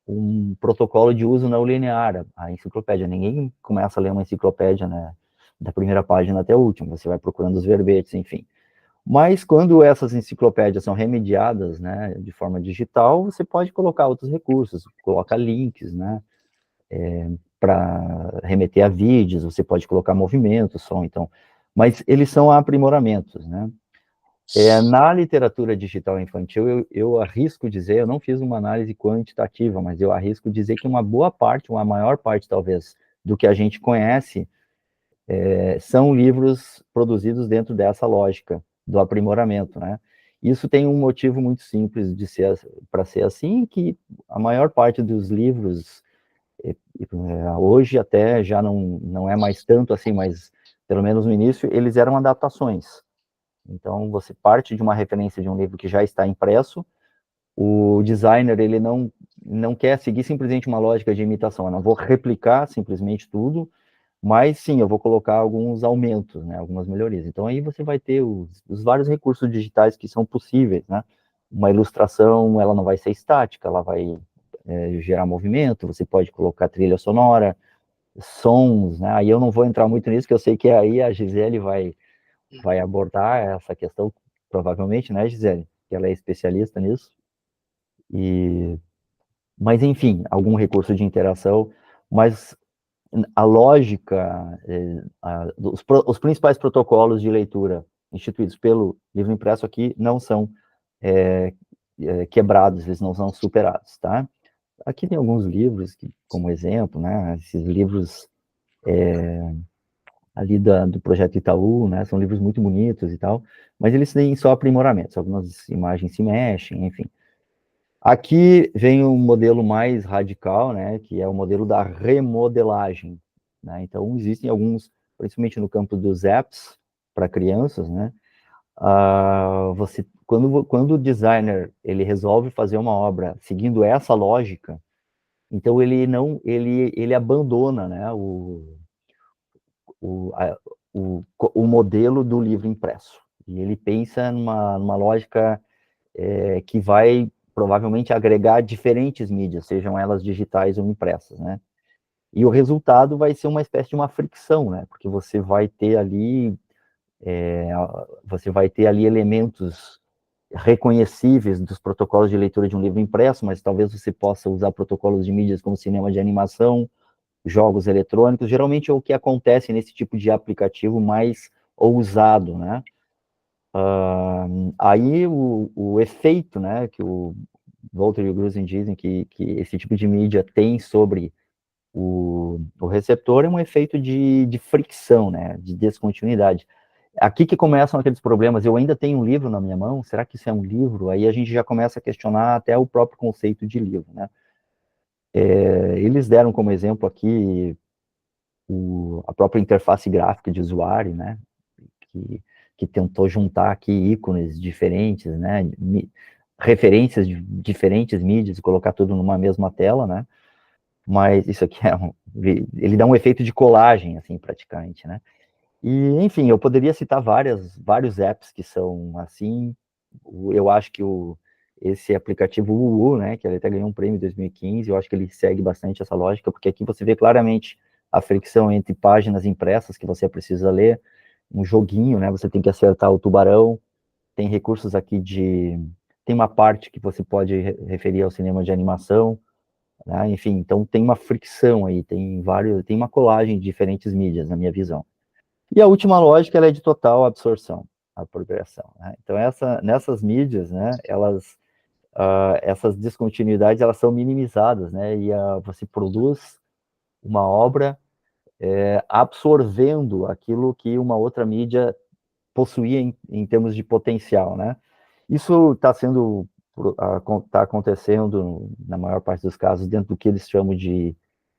[SPEAKER 4] um protocolo de uso não linear, a enciclopédia. Ninguém começa a ler uma enciclopédia, né, da primeira página até a última, você vai procurando os verbetes, enfim. Mas quando essas enciclopédias são remediadas, né, de forma digital, você pode colocar outros recursos, coloca links, né, para remeter a vídeos, você pode colocar movimento, som, então, mas eles são aprimoramentos, né. Na literatura digital infantil, eu arrisco dizer, eu não fiz uma análise quantitativa, mas eu arrisco dizer que uma boa parte, uma maior parte, talvez, do que a gente conhece, são livros produzidos dentro dessa lógica do aprimoramento, né? Isso tem um motivo muito simples de ser, para ser assim, que a maior parte dos livros, hoje até já não é mais tanto assim, mas pelo menos no início, eles eram adaptações. Então, você parte de uma referência de um livro que já está impresso, o designer, ele não quer seguir simplesmente uma lógica de imitação, eu não vou replicar simplesmente tudo, mas sim, eu vou colocar alguns aumentos, né, algumas melhorias. Então, aí você vai ter os vários recursos digitais que são possíveis, né, uma ilustração, ela não vai ser estática, ela vai gerar movimento, você pode colocar trilha sonora, sons, né, aí eu não vou entrar muito nisso, que eu sei que aí a Gisele vai abordar essa questão, provavelmente, né, Gisele? Que ela é especialista nisso. Mas, enfim, algum recurso de interação. Mas a lógica, os principais protocolos de leitura instituídos pelo livro impresso aqui não são quebrados, eles não são superados, tá? Aqui tem alguns livros, como exemplo, né, esses livros ali do Projeto Itaú, né, são livros muito bonitos e tal, mas eles têm só aprimoramentos, algumas imagens se mexem, enfim. Aqui vem um modelo mais radical, né, que é o modelo da remodelagem, né? Então, existem alguns, principalmente no campo dos apps para crianças, né, quando o designer ele resolve fazer uma obra seguindo essa lógica, então ele abandona, né, o modelo do livro impresso, e ele pensa numa lógica que vai provavelmente agregar diferentes mídias, sejam elas digitais ou impressas, né? E o resultado vai ser uma espécie de uma fricção, né? Porque você vai ter ali elementos reconhecíveis dos protocolos de leitura de um livro impresso, mas talvez você possa usar protocolos de mídias como cinema de animação, jogos eletrônicos. Geralmente é o que acontece nesse tipo de aplicativo mais ousado, né? Aí o efeito, né, que o Walter e o Grusin dizem que esse tipo de mídia tem sobre o receptor é um efeito de fricção, né, de descontinuidade. Aqui que começam aqueles problemas. Eu ainda tenho um livro na minha mão, será que isso é um livro? Aí a gente já começa a questionar até o próprio conceito de livro, né? Eles deram como exemplo aqui a própria interface gráfica de usuário, né, que tentou juntar aqui ícones diferentes, né, referências de diferentes mídias, colocar tudo numa mesma tela, né, mas isso aqui ele dá um efeito de colagem, assim, praticamente, né. E, enfim, eu poderia citar vários apps que são assim. Eu acho que esse aplicativo UU, né, que ele até ganhou um prêmio em 2015, eu acho que ele segue bastante essa lógica, porque aqui você vê claramente a fricção entre páginas impressas que você precisa ler, um joguinho, né, você tem que acertar o tubarão, tem recursos aqui tem uma parte que você pode referir ao cinema de animação, né, enfim, então tem uma fricção aí, tem uma colagem de diferentes mídias, na minha visão. E a última lógica, ela é de total absorção, a progressão, né? Então, nessas mídias, né, essas descontinuidades, elas são minimizadas, né, e você produz uma obra absorvendo aquilo que uma outra mídia possuía em termos de potencial, né? Isso está acontecendo, na maior parte dos casos, dentro do que eles chamam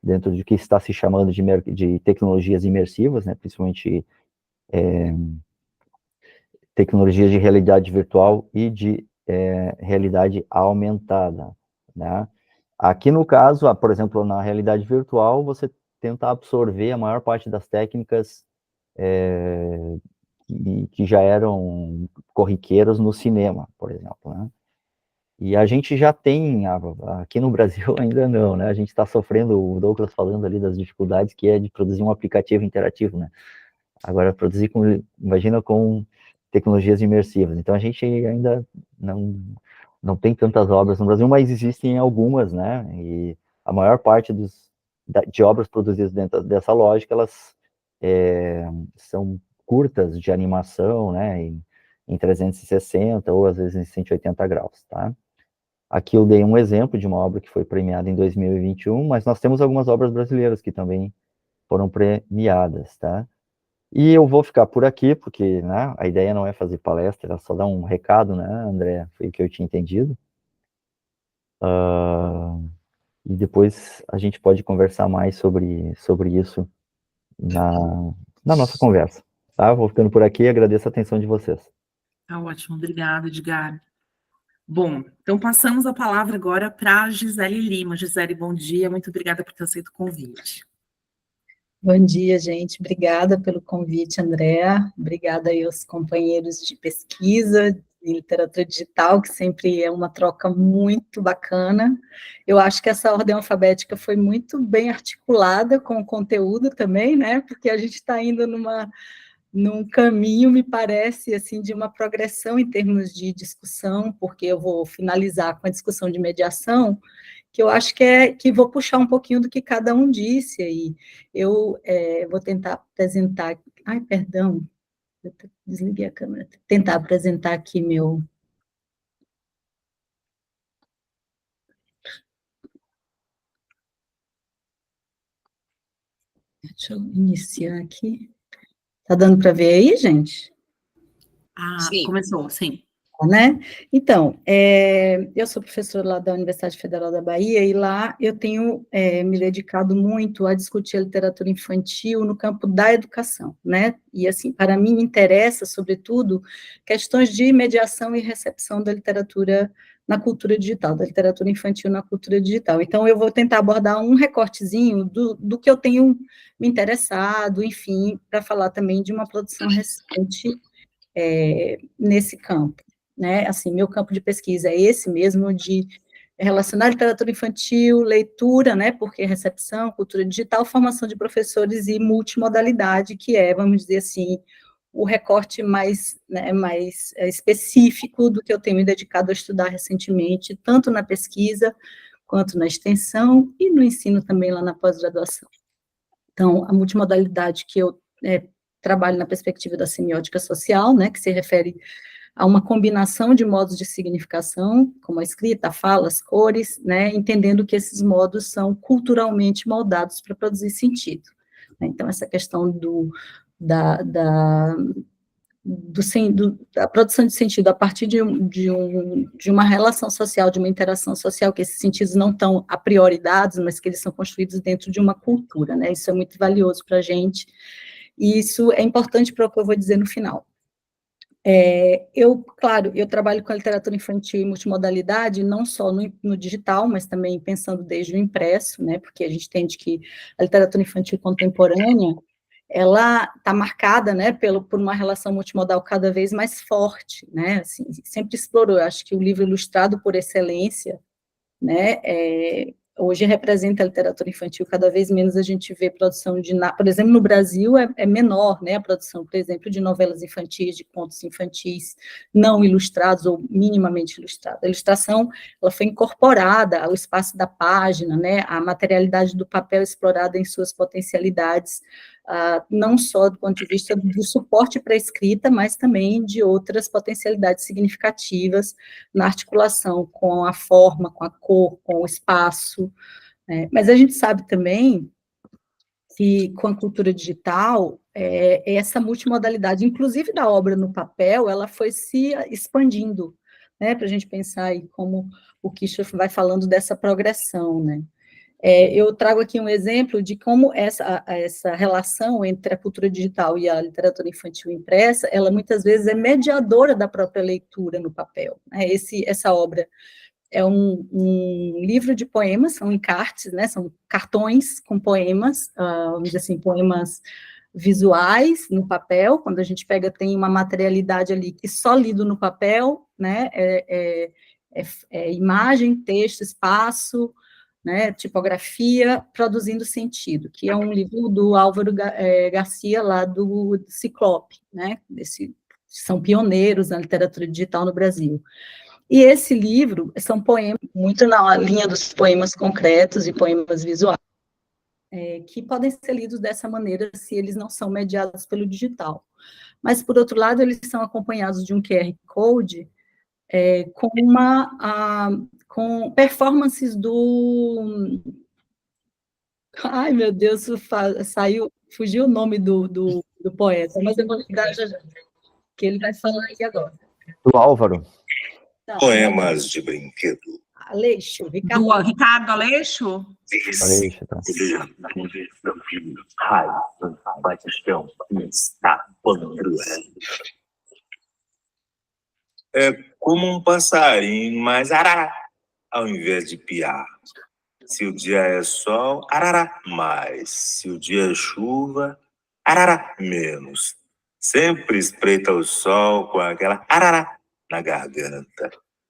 [SPEAKER 4] dentro do que está se chamando de tecnologias imersivas, né, principalmente tecnologias de realidade virtual e de realidade aumentada, né? Aqui no caso, por exemplo, na realidade virtual, você tenta absorver a maior parte das técnicas que já eram corriqueiras no cinema, por exemplo, né? E a gente já tem, aqui no Brasil ainda não, né? A gente está sofrendo, o Douglas falando ali das dificuldades que é de produzir um aplicativo interativo, né? Agora, produzir imagina com tecnologias imersivas. Então, a gente ainda não tem tantas obras no Brasil, mas existem algumas, né? E a maior parte de obras produzidas dentro dessa lógica, elas são curtas de animação, né? Em 360 ou às vezes em 180 graus, tá? Aqui eu dei um exemplo de uma obra que foi premiada em 2021, mas nós temos algumas obras brasileiras que também foram premiadas, tá? E eu vou ficar por aqui, porque, né, a ideia não é fazer palestra, era só dar um recado, né, André? Foi o que eu tinha entendido. E depois a gente pode conversar mais sobre isso na nossa conversa, tá? Vou ficando por aqui e agradeço a atenção de vocês.
[SPEAKER 5] Tá ótimo, obrigada, Edgar. Bom, então passamos a palavra agora para a Gisele Lima. Gisele, bom dia, muito obrigada por ter aceito o convite.
[SPEAKER 3] Bom dia, gente. Obrigada pelo convite, Andréa. Obrigada aí aos companheiros de pesquisa de literatura digital, que sempre é uma troca muito bacana. Eu acho que essa ordem alfabética foi muito bem articulada com o conteúdo também, né? Porque a gente está indo num caminho, me parece, assim, de uma progressão em termos de discussão, porque eu vou finalizar com a discussão de mediação, que eu acho que vou puxar um pouquinho do que cada um disse aí. Eu vou tentar apresentar... Ai, perdão, eu desliguei a câmera. Tentar apresentar aqui meu... Deixa eu iniciar aqui. Tá dando para ver aí, gente?
[SPEAKER 5] Sim. Começou, sim.
[SPEAKER 3] Né? Então, eu sou professora lá da Universidade Federal da Bahia, e lá eu tenho me dedicado muito a discutir a literatura infantil no campo da educação, né? E, assim, para mim, me interessa, sobretudo, questões de mediação e recepção da literatura na cultura digital, da literatura infantil na cultura digital. Então, eu vou tentar abordar um recortezinho do que eu tenho me interessado, enfim, para falar também de uma produção recente nesse campo, né? Assim, meu campo de pesquisa é esse mesmo, de relacionar literatura infantil, leitura, né? Porque recepção, cultura digital, formação de professores e multimodalidade, que é, vamos dizer assim, o recorte mais, né, mais específico do que eu tenho me dedicado a estudar recentemente, tanto na pesquisa, quanto na extensão, e no ensino também lá na pós-graduação. Então, a multimodalidade que eu trabalho na perspectiva da semiótica social, né, que se refere a uma combinação de modos de significação, como a escrita, a fala, as cores, né, entendendo que esses modos são culturalmente moldados para produzir sentido. Então, essa questão da produção de sentido a partir de uma relação social, de uma interação social, que esses sentidos não estão a priori dados, mas que eles são construídos dentro de uma cultura, né? Isso é muito valioso para a gente, e isso é importante para o que eu vou dizer no final. Claro, eu trabalho com a literatura infantil e multimodalidade, não só no digital, mas também pensando desde o impresso, né? Porque a gente entende que a literatura infantil contemporânea, ela está marcada, né, por uma relação multimodal cada vez mais forte, né, assim, sempre explorou. Eu acho que o livro ilustrado por excelência, né, hoje representa a literatura infantil. Cada vez menos a gente vê produção por exemplo, no Brasil é menor, né, a produção, por exemplo, de novelas infantis, de contos infantis não ilustrados ou minimamente ilustrados. A ilustração, ela foi incorporada ao espaço da página, né, a materialidade do papel explorada em suas potencialidades, não só do ponto de vista do suporte para a escrita, mas também de outras potencialidades significativas na articulação com a forma, com a cor, com o espaço, né? Mas a gente sabe também que, com a cultura digital, essa multimodalidade, inclusive da obra no papel, ela foi se expandindo, né, para a gente pensar aí como o Kirchhoff vai falando dessa progressão, né. Eu trago aqui um exemplo de como essa relação entre a cultura digital e a literatura infantil impressa, ela muitas vezes é mediadora da própria leitura no papel, né. Essa obra é um livro de poemas, são encartes, né, são cartões com poemas, vamos dizer assim, poemas visuais no papel. Quando a gente pega, tem uma materialidade ali que só lido no papel, né, imagem, texto, espaço, né, tipografia, produzindo sentido, que é um livro do Álvaro Garcia, lá do Ciclope, né, são pioneiros na literatura digital no Brasil. E esse livro são poemas, muito na linha dos poemas concretos e poemas visuais, que podem ser lidos dessa maneira se eles não são mediados pelo digital. Mas, por outro lado, eles são acompanhados de um QR Code com performances do... Ai, meu Deus, fugiu o nome do poeta, mas eu vou lembrar já, que ele vai falar aqui agora.
[SPEAKER 4] Do Álvaro.
[SPEAKER 3] Não,
[SPEAKER 7] Poemas de brinquedo.
[SPEAKER 3] Aleixo, Ricardo.
[SPEAKER 5] Do Ricardo Aleixo?
[SPEAKER 4] Aleixo, tá.
[SPEAKER 7] É como um passarinho, mas arará, ao invés de piar. Se o dia é sol, arará mais. Se o dia é chuva, arará menos. Sempre espreita o sol com aquela arará na garganta.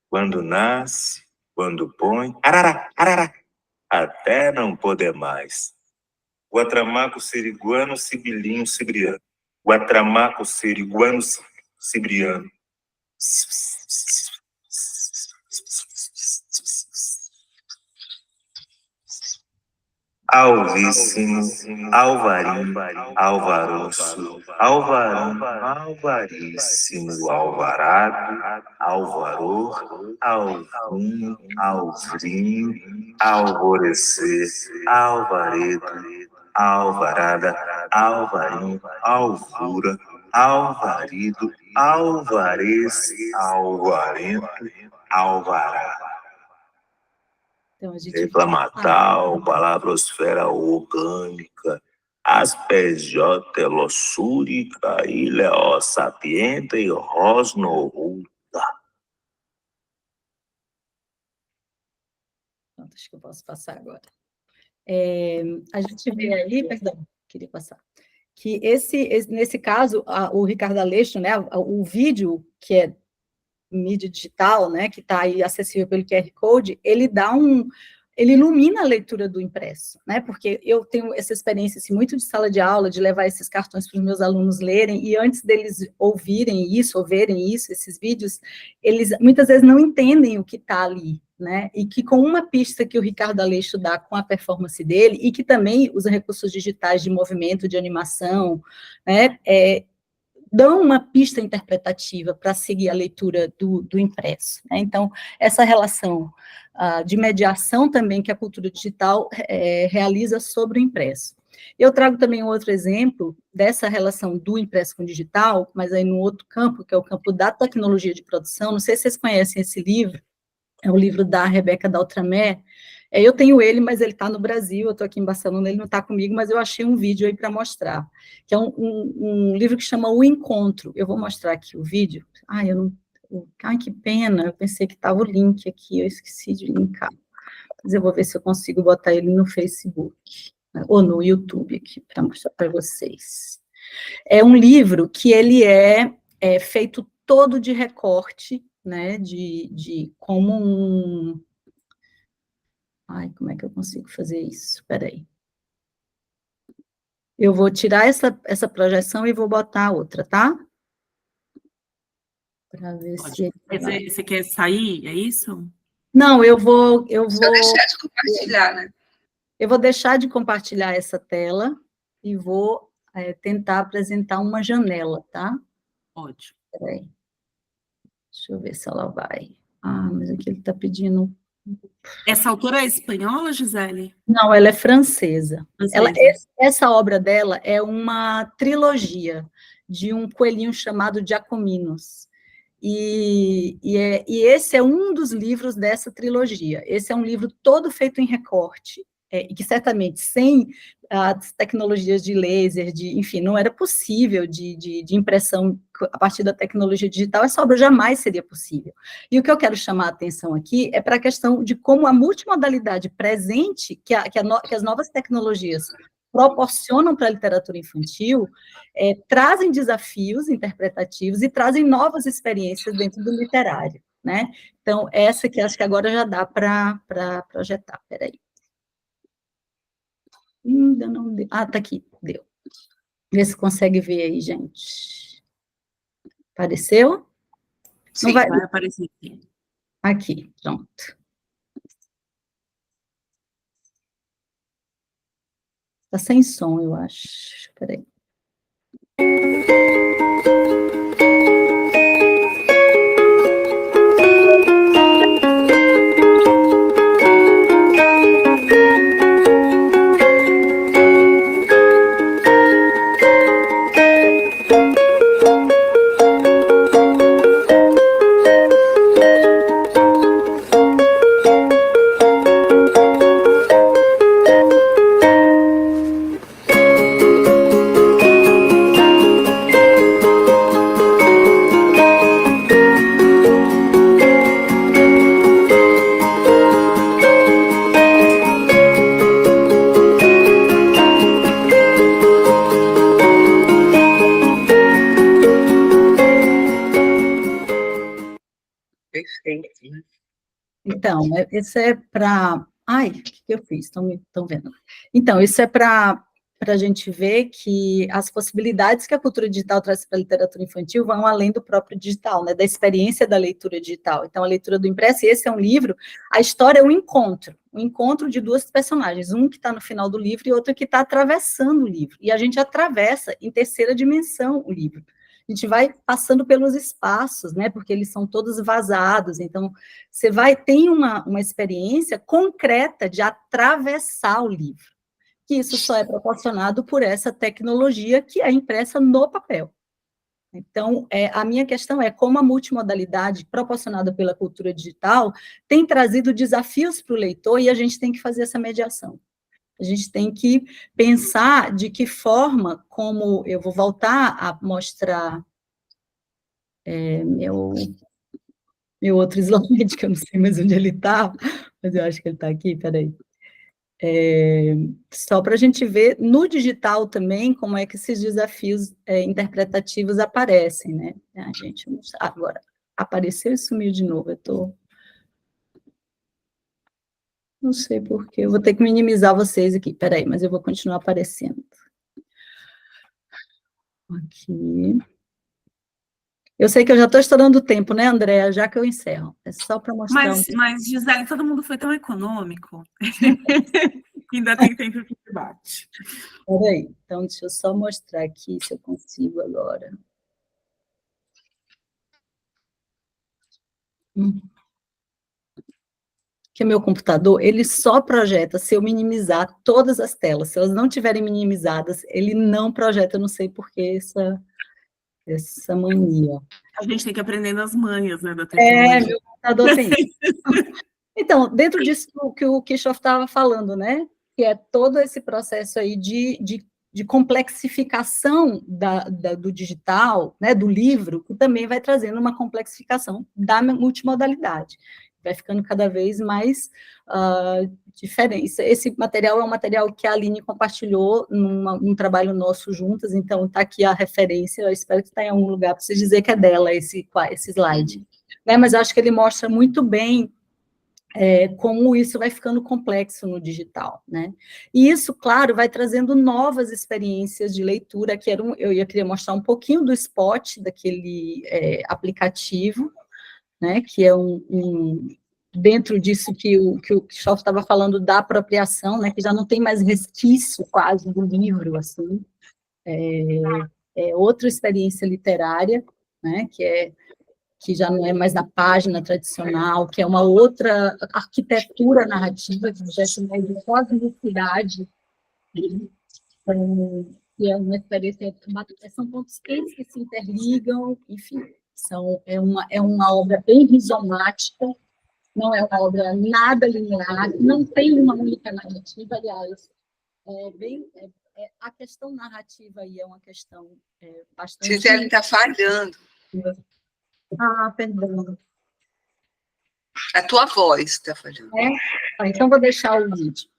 [SPEAKER 7] Quando nasce, quando põe, arará, arará, até não poder mais. Guatramaco, seriguano, sibilinho, sibriano. Guatramaco, seriguano, sibriano. Alvíssimo, Alvarim, Alvaroço, Alvarão, Alvaríssimo, Alvarado, Alvaror, Alvim, Alvrim, Alvorecer, Alvaredo, Alvarada, Alvarim, Alvura, Alvarido, Alvarez, Alvarento, Alvará.
[SPEAKER 3] Então, a gente
[SPEAKER 7] Reclamatal, palavrosfera orgânica, asperjota, telossúrica, ileó, sapienta e rosnorruta.
[SPEAKER 3] Pronto, acho que eu posso passar agora. A gente vê aí, perdão, queria passar, que nesse caso, o Ricardo Aleixo, né, o vídeo, que é mídia digital, né, que está aí acessível pelo QR Code, ele ilumina a leitura do impresso, né, porque eu tenho essa experiência assim, muito de sala de aula, de levar esses cartões para os meus alunos lerem, e antes deles ouvirem isso, ou verem isso, esses vídeos, eles muitas vezes não entendem o que está ali, né, e que com uma pista que o Ricardo Aleixo dá com a performance dele, e que também usa recursos digitais de movimento, de animação, né, dão uma pista interpretativa para seguir a leitura do impresso, né? Então, essa relação de mediação também que a cultura digital realiza sobre o impresso. Eu trago também um outro exemplo dessa relação do impresso com o digital, mas aí no outro campo, que é o campo da tecnologia de produção. Não sei se vocês conhecem esse livro, é o livro da Rebeca Daltramé. Eu tenho ele, mas ele está no Brasil, eu estou aqui em Barcelona, ele não está comigo, mas eu achei um vídeo aí para mostrar, que é um livro que chama O Encontro. Eu vou mostrar aqui o vídeo. Ai, que pena, eu pensei que estava o link aqui, eu esqueci de linkar. Mas eu vou ver se eu consigo botar ele no Facebook, né, ou no YouTube aqui, para mostrar para vocês. É um livro que ele é feito todo de recorte, né, de como Ai, como é que eu consigo fazer isso? Espera aí. Eu vou tirar essa projeção e vou botar outra, tá? Para ver se...
[SPEAKER 5] Você quer sair, é isso?
[SPEAKER 3] Não, eu vou...
[SPEAKER 1] Só deixar de compartilhar, né?
[SPEAKER 3] Eu vou deixar de compartilhar essa tela e vou tentar apresentar uma janela, tá?
[SPEAKER 5] Ótimo.
[SPEAKER 3] Espera aí. Deixa eu ver se ela vai. Mas aqui ele está pedindo...
[SPEAKER 5] Essa autora é espanhola, Gisele?
[SPEAKER 3] Não, ela é francesa.
[SPEAKER 5] Francesa.
[SPEAKER 3] Essa obra dela é uma trilogia de um coelhinho chamado Giacominus. E esse é um dos livros dessa trilogia. Esse é um livro todo feito em recorte, e que certamente sem as tecnologias de laser, enfim, não era possível de impressão a partir da tecnologia digital, essa obra jamais seria possível. E o que eu quero chamar a atenção aqui é para a questão de como a multimodalidade presente, que as novas tecnologias proporcionam para a literatura infantil, trazem desafios interpretativos e trazem novas experiências dentro do literário, né? Então, essa que acho que agora já dá para projetar. Espera aí. Ainda não deu. Tá aqui, deu. Vê se consegue ver aí, gente. Apareceu?
[SPEAKER 5] Sim, vai aparecer aqui.
[SPEAKER 3] Aqui, pronto. Está sem som, eu acho. Espera aí. Então, isso é para... Ai, o que eu fiz? Estão vendo? Então, isso é para para a gente ver que as possibilidades que a cultura digital traz para a literatura infantil vão além do próprio digital, né, da experiência da leitura digital. Então, a leitura do impresso, e esse é um livro, a história é um encontro de duas personagens, um que está no final do livro e outro que está atravessando o livro, e a gente atravessa em terceira dimensão o livro. A gente vai passando pelos espaços, né, porque eles são todos vazados, então você tem uma experiência concreta de atravessar o livro, que isso só é proporcionado por essa tecnologia que é impressa no papel. Então, a minha questão é como a multimodalidade proporcionada pela cultura digital tem trazido desafios para o leitor e a gente tem que fazer essa mediação. A gente tem que pensar de que forma, como eu vou voltar a mostrar meu outro slide, que eu não sei mais onde ele está, mas eu acho que ele está aqui, peraí. Só para a gente ver no digital também como é que esses desafios interpretativos aparecem, né? Gente, agora, apareceu e sumiu de novo, eu estou... Não sei porquê, eu vou ter que minimizar vocês aqui, peraí, mas eu vou continuar aparecendo. Aqui. Eu sei que eu já estou estourando o tempo, né, Andréa? Já que eu encerro. É só para mostrar...
[SPEAKER 5] Mas, Gisele, todo mundo foi tão econômico que ainda tem tempo de debate.
[SPEAKER 3] Peraí, então deixa eu só mostrar aqui se eu consigo agora. Que meu computador, ele só projeta se eu minimizar todas as telas. Se elas não estiverem minimizadas, ele não projeta, eu não sei por que essa mania.
[SPEAKER 5] A gente tem que aprender nas manhas, né, da tecnologia.
[SPEAKER 3] Meu computador tem isso. Então, dentro disso que o Kirchhoff estava falando, né, que é todo esse processo aí de complexificação do digital, né, do livro, que também vai trazendo uma complexificação da multimodalidade. Vai ficando cada vez mais diferente. Esse material é um material que a Aline compartilhou num trabalho nosso juntas, então está aqui a referência, eu espero que está em algum lugar para você dizer que é dela esse slide. Né, mas eu acho que ele mostra muito bem como isso vai ficando complexo no digital, né? E isso, claro, vai trazendo novas experiências de leitura, que eu queria mostrar um pouquinho do spot daquele aplicativo, né, que é dentro disso que o Kirchhoff estava falando da apropriação, né, que já não tem mais resquício quase do livro, assim, outra experiência literária, né, que já não é mais na página tradicional, que é uma outra arquitetura narrativa, que já chama de cosmicidade, que é uma experiência, são pontos quentes que se interligam, enfim, é uma obra bem rizomática, não é uma obra nada linear, não tem uma única narrativa, aliás, a questão narrativa aí é uma questão bastante...
[SPEAKER 1] Gisele está falhando.
[SPEAKER 3] Perdão.
[SPEAKER 1] A tua voz está falhando.
[SPEAKER 3] Então vou deixar o vídeo.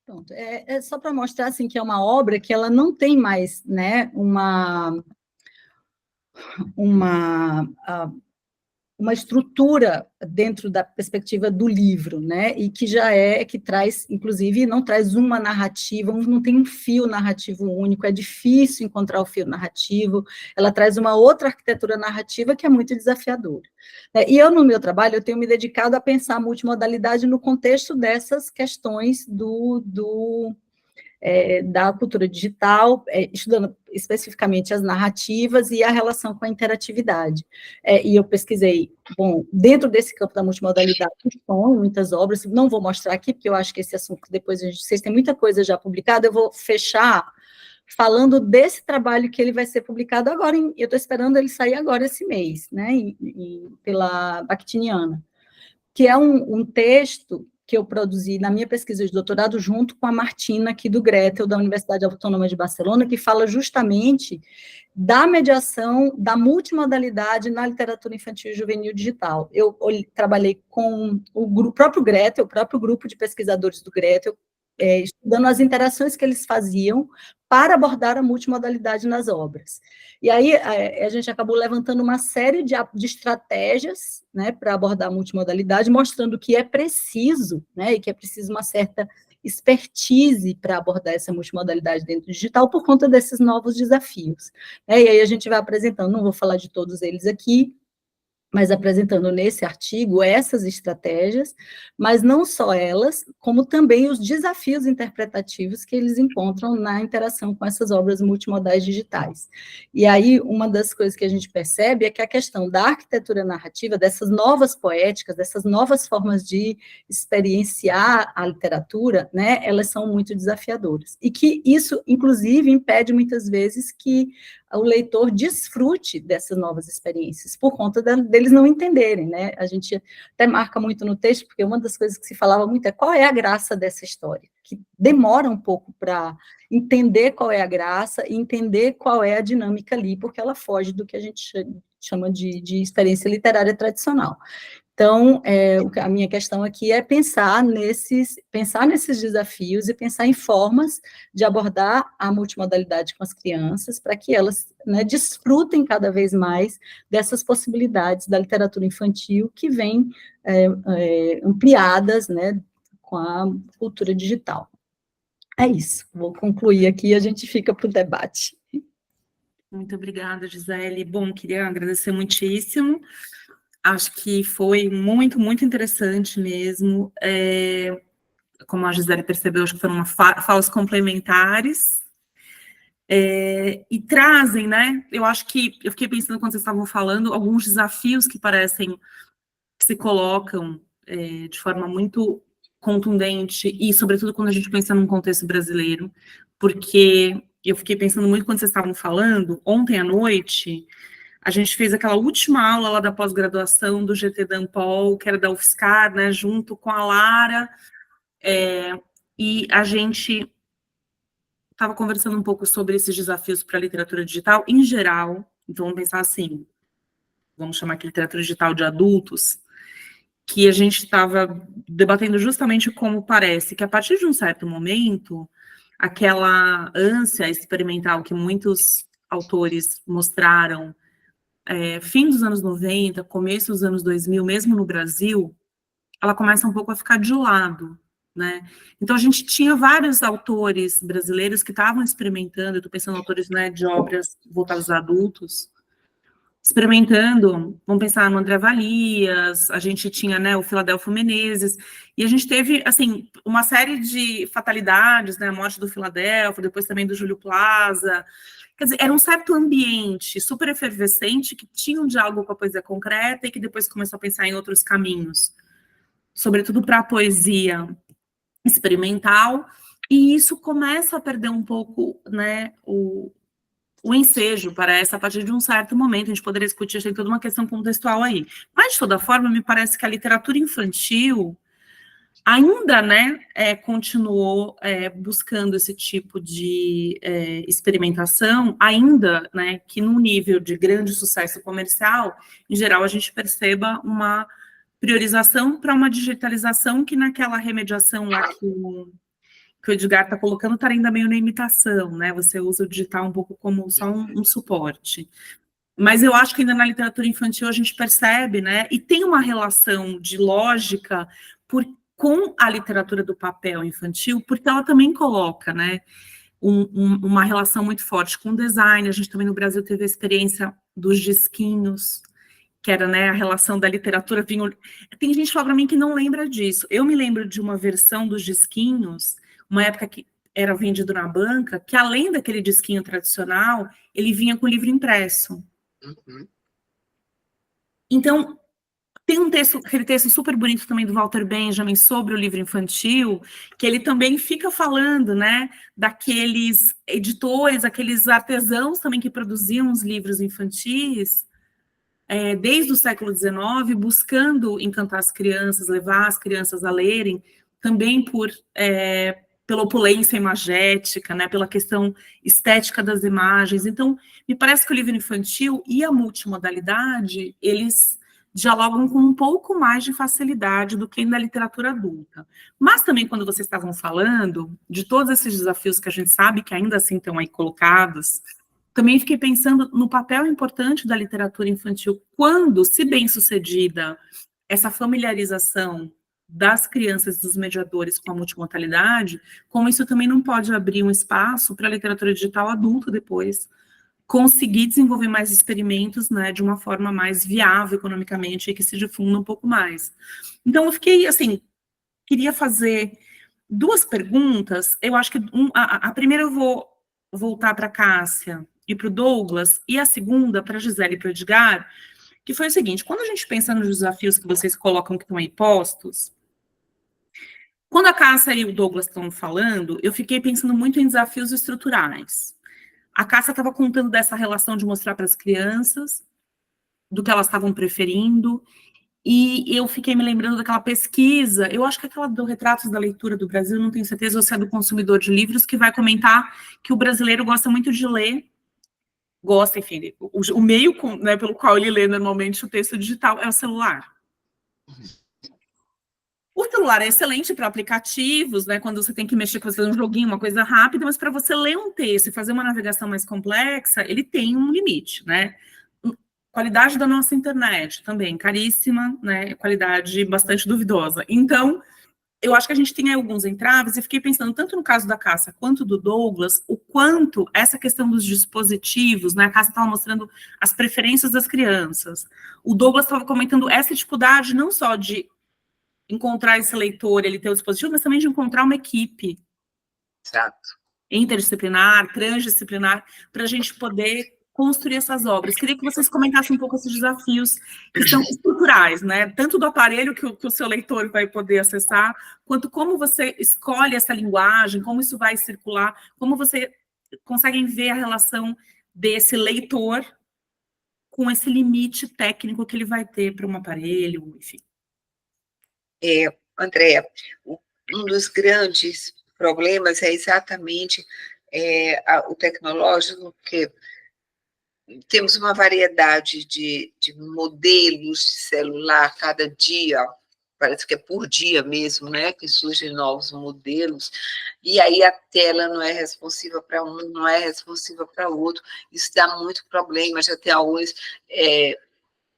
[SPEAKER 3] Pronto, é só para mostrar assim, que é uma obra que ela não tem mais, né, uma estrutura dentro da perspectiva do livro, né, e que traz, inclusive, não traz uma narrativa, não tem um fio narrativo único, é difícil encontrar o fio narrativo, ela traz uma outra arquitetura narrativa que é muito desafiadora. E eu, no meu trabalho, eu tenho me dedicado a pensar a multimodalidade no contexto dessas questões da cultura digital, estudando especificamente as narrativas e a relação com a interatividade. E eu pesquisei, bom, dentro desse campo da multimodalidade, som, muitas obras, não vou mostrar aqui, porque eu acho que esse assunto, depois vocês têm muita coisa já publicada, eu vou fechar falando desse trabalho que ele vai ser publicado agora, eu estou esperando ele sair agora esse mês, né, pela Bakhtiniana, que é um texto que eu produzi na minha pesquisa de doutorado junto com a Martina, aqui do Gretel, da Universidade Autônoma de Barcelona, que fala justamente da mediação da multimodalidade na literatura infantil e juvenil digital. Eu trabalhei com o próprio Gretel, o próprio grupo de pesquisadores do Gretel, estudando as interações que eles faziam para abordar a multimodalidade nas obras. E aí a gente acabou levantando uma série de estratégias, né, para abordar a multimodalidade, mostrando que é preciso, né, e que é preciso uma certa expertise para abordar essa multimodalidade dentro do digital por conta desses novos desafios. E aí a gente vai apresentando, não vou falar de todos eles aqui, mas apresentando nesse artigo essas estratégias, mas não só elas, como também os desafios interpretativos que eles encontram na interação com essas obras multimodais digitais. E aí, uma das coisas que a gente percebe é que a questão da arquitetura narrativa, dessas novas poéticas, dessas novas formas de experienciar a literatura, né, elas são muito desafiadoras. E que isso, inclusive, impede muitas vezes que o leitor desfrute dessas novas experiências, por conta deles não entenderem, né? A gente até marca muito no texto, porque uma das coisas que se falava muito é qual é a graça dessa história, que demora um pouco para entender qual é a graça e entender qual é a dinâmica ali, porque ela foge do que a gente chama de experiência literária tradicional. Então, a minha questão aqui é pensar nesses desafios e pensar em formas de abordar a multimodalidade com as crianças, para que elas, né, desfrutem cada vez mais dessas possibilidades da literatura infantil que vêm ampliadas, né, com a cultura digital. É isso, vou concluir aqui e a gente fica para o debate.
[SPEAKER 5] Muito obrigada, Gisele. Bom, queria agradecer muitíssimo. Acho que foi muito, muito interessante mesmo. Como a Gisele percebeu, acho que foram falas complementares. E trazem, né? Eu acho que eu fiquei pensando quando vocês estavam falando, alguns desafios que parecem que se colocam de forma muito contundente, e sobretudo quando a gente pensa num contexto brasileiro, porque eu fiquei pensando muito quando vocês estavam falando, ontem à noite, a gente fez aquela última aula lá da pós-graduação do GT da Ampol, que era da UFSCar, né, junto com a Lara, e a gente estava conversando um pouco sobre esses desafios para a literatura digital em geral. Então, vamos pensar assim, vamos chamar aqui literatura digital de adultos, que a gente estava debatendo justamente como parece que a partir de um certo momento, aquela ânsia experimental que muitos autores mostraram fim dos anos 90, começo dos anos 2000, mesmo no Brasil, ela começa um pouco a ficar de lado, né? Então, a gente tinha vários autores brasileiros que estavam experimentando, eu estou pensando em autores, né, de obras voltadas a adultos, experimentando, vamos pensar no André Valias, a gente tinha, né, o Filadelfo Menezes, e a gente teve, assim, uma série de fatalidades, né, a morte do Filadelfo, depois também do Júlio Plaza. Quer dizer, era um certo ambiente super efervescente que tinha um diálogo com a poesia concreta e que depois começou a pensar em outros caminhos, sobretudo para a poesia experimental, e isso começa a perder um pouco, né, o ensejo, parece, a partir de um certo momento. A gente poderia discutir, tem toda uma questão contextual aí. Mas, de toda forma, me parece que a literatura infantil ainda, né, continuou buscando esse tipo de experimentação, ainda, né, que num nível de grande sucesso comercial, em geral, a gente perceba uma priorização para uma digitalização que naquela remediação lá que o Edgar está colocando está ainda meio na imitação, né, você usa o digital um pouco como só um suporte. Mas eu acho que ainda na literatura infantil a gente percebe, né, e tem uma relação de lógica com a literatura do papel infantil, porque ela também coloca, né, uma relação muito forte com o design. A gente também no Brasil teve a experiência dos disquinhos, que era, né, a relação da literatura. Tem gente que fala para mim que não lembra disso. Eu me lembro de uma versão dos disquinhos, uma época que era vendido na banca, que além daquele disquinho tradicional, ele vinha com o livro impresso.
[SPEAKER 1] Uhum.
[SPEAKER 5] Então, tem aquele texto super bonito também do Walter Benjamin sobre o livro infantil, que ele também fica falando, né, daqueles editores, aqueles artesãos também que produziam os livros infantis, desde o século XIX, buscando encantar as crianças, levar as crianças a lerem, também pela opulência imagética, né, pela questão estética das imagens. Então, me parece que o livro infantil e a multimodalidade, eles dialogam com um pouco mais de facilidade do que na literatura adulta. Mas também, quando vocês estavam falando de todos esses desafios que a gente sabe que ainda assim estão aí colocados, também fiquei pensando no papel importante da literatura infantil quando, se bem sucedida, essa familiarização das crianças e dos mediadores com a multimodalidade, como isso também não pode abrir um espaço para a literatura digital adulta depois conseguir desenvolver mais experimentos, né, de uma forma mais viável economicamente e que se difunda um pouco mais. Então, eu fiquei, assim, queria fazer 2 perguntas. Eu acho que a primeira eu vou voltar para a Cássia e para o Douglas, e a segunda para a Gisele e para o Edgar, que foi o seguinte: quando a gente pensa nos desafios que vocês colocam que estão aí postos, quando a Cássia e o Douglas estão falando, eu fiquei pensando muito em desafios estruturais. A Cássia estava contando dessa relação de mostrar para as crianças do que elas estavam preferindo, e eu fiquei me lembrando daquela pesquisa, eu acho que aquela do Retratos da Leitura do Brasil, não tenho certeza, ou se é do consumidor de livros, que vai comentar que o brasileiro gosta muito de ler, gosta, enfim, o meio, né, pelo qual ele lê normalmente o texto digital é o celular. O celular é excelente para aplicativos, né, quando você tem que mexer, fazer um joguinho, uma coisa rápida, mas para você ler um texto e fazer uma navegação mais complexa, ele tem um limite, né? Qualidade da nossa internet também, caríssima, né? Qualidade bastante duvidosa. Então, eu acho que a gente tem aí alguns entraves, e fiquei pensando, tanto no caso da Cássia quanto do Douglas, o quanto essa questão dos dispositivos, né? A Cássia estava mostrando as preferências das crianças. O Douglas estava comentando essa dificuldade não só de encontrar esse leitor, ele ter o dispositivo, mas também de encontrar uma equipe.
[SPEAKER 1] Exato.
[SPEAKER 5] Interdisciplinar, transdisciplinar, para a gente poder construir essas obras. Queria que vocês comentassem um pouco esses desafios que são estruturais, né? Tanto do aparelho que o seu leitor vai poder acessar, quanto como você escolhe essa linguagem, como isso vai circular, como você conseguem ver a relação desse leitor com esse limite técnico que ele vai ter para um aparelho, enfim.
[SPEAKER 1] Andréa, um dos grandes problemas é exatamente o tecnológico, porque temos uma variedade de modelos de celular cada dia, parece que é por dia mesmo, né, que surgem novos modelos, e aí a tela não é responsiva para um, não é responsiva para outro, isso dá muito problema, já tem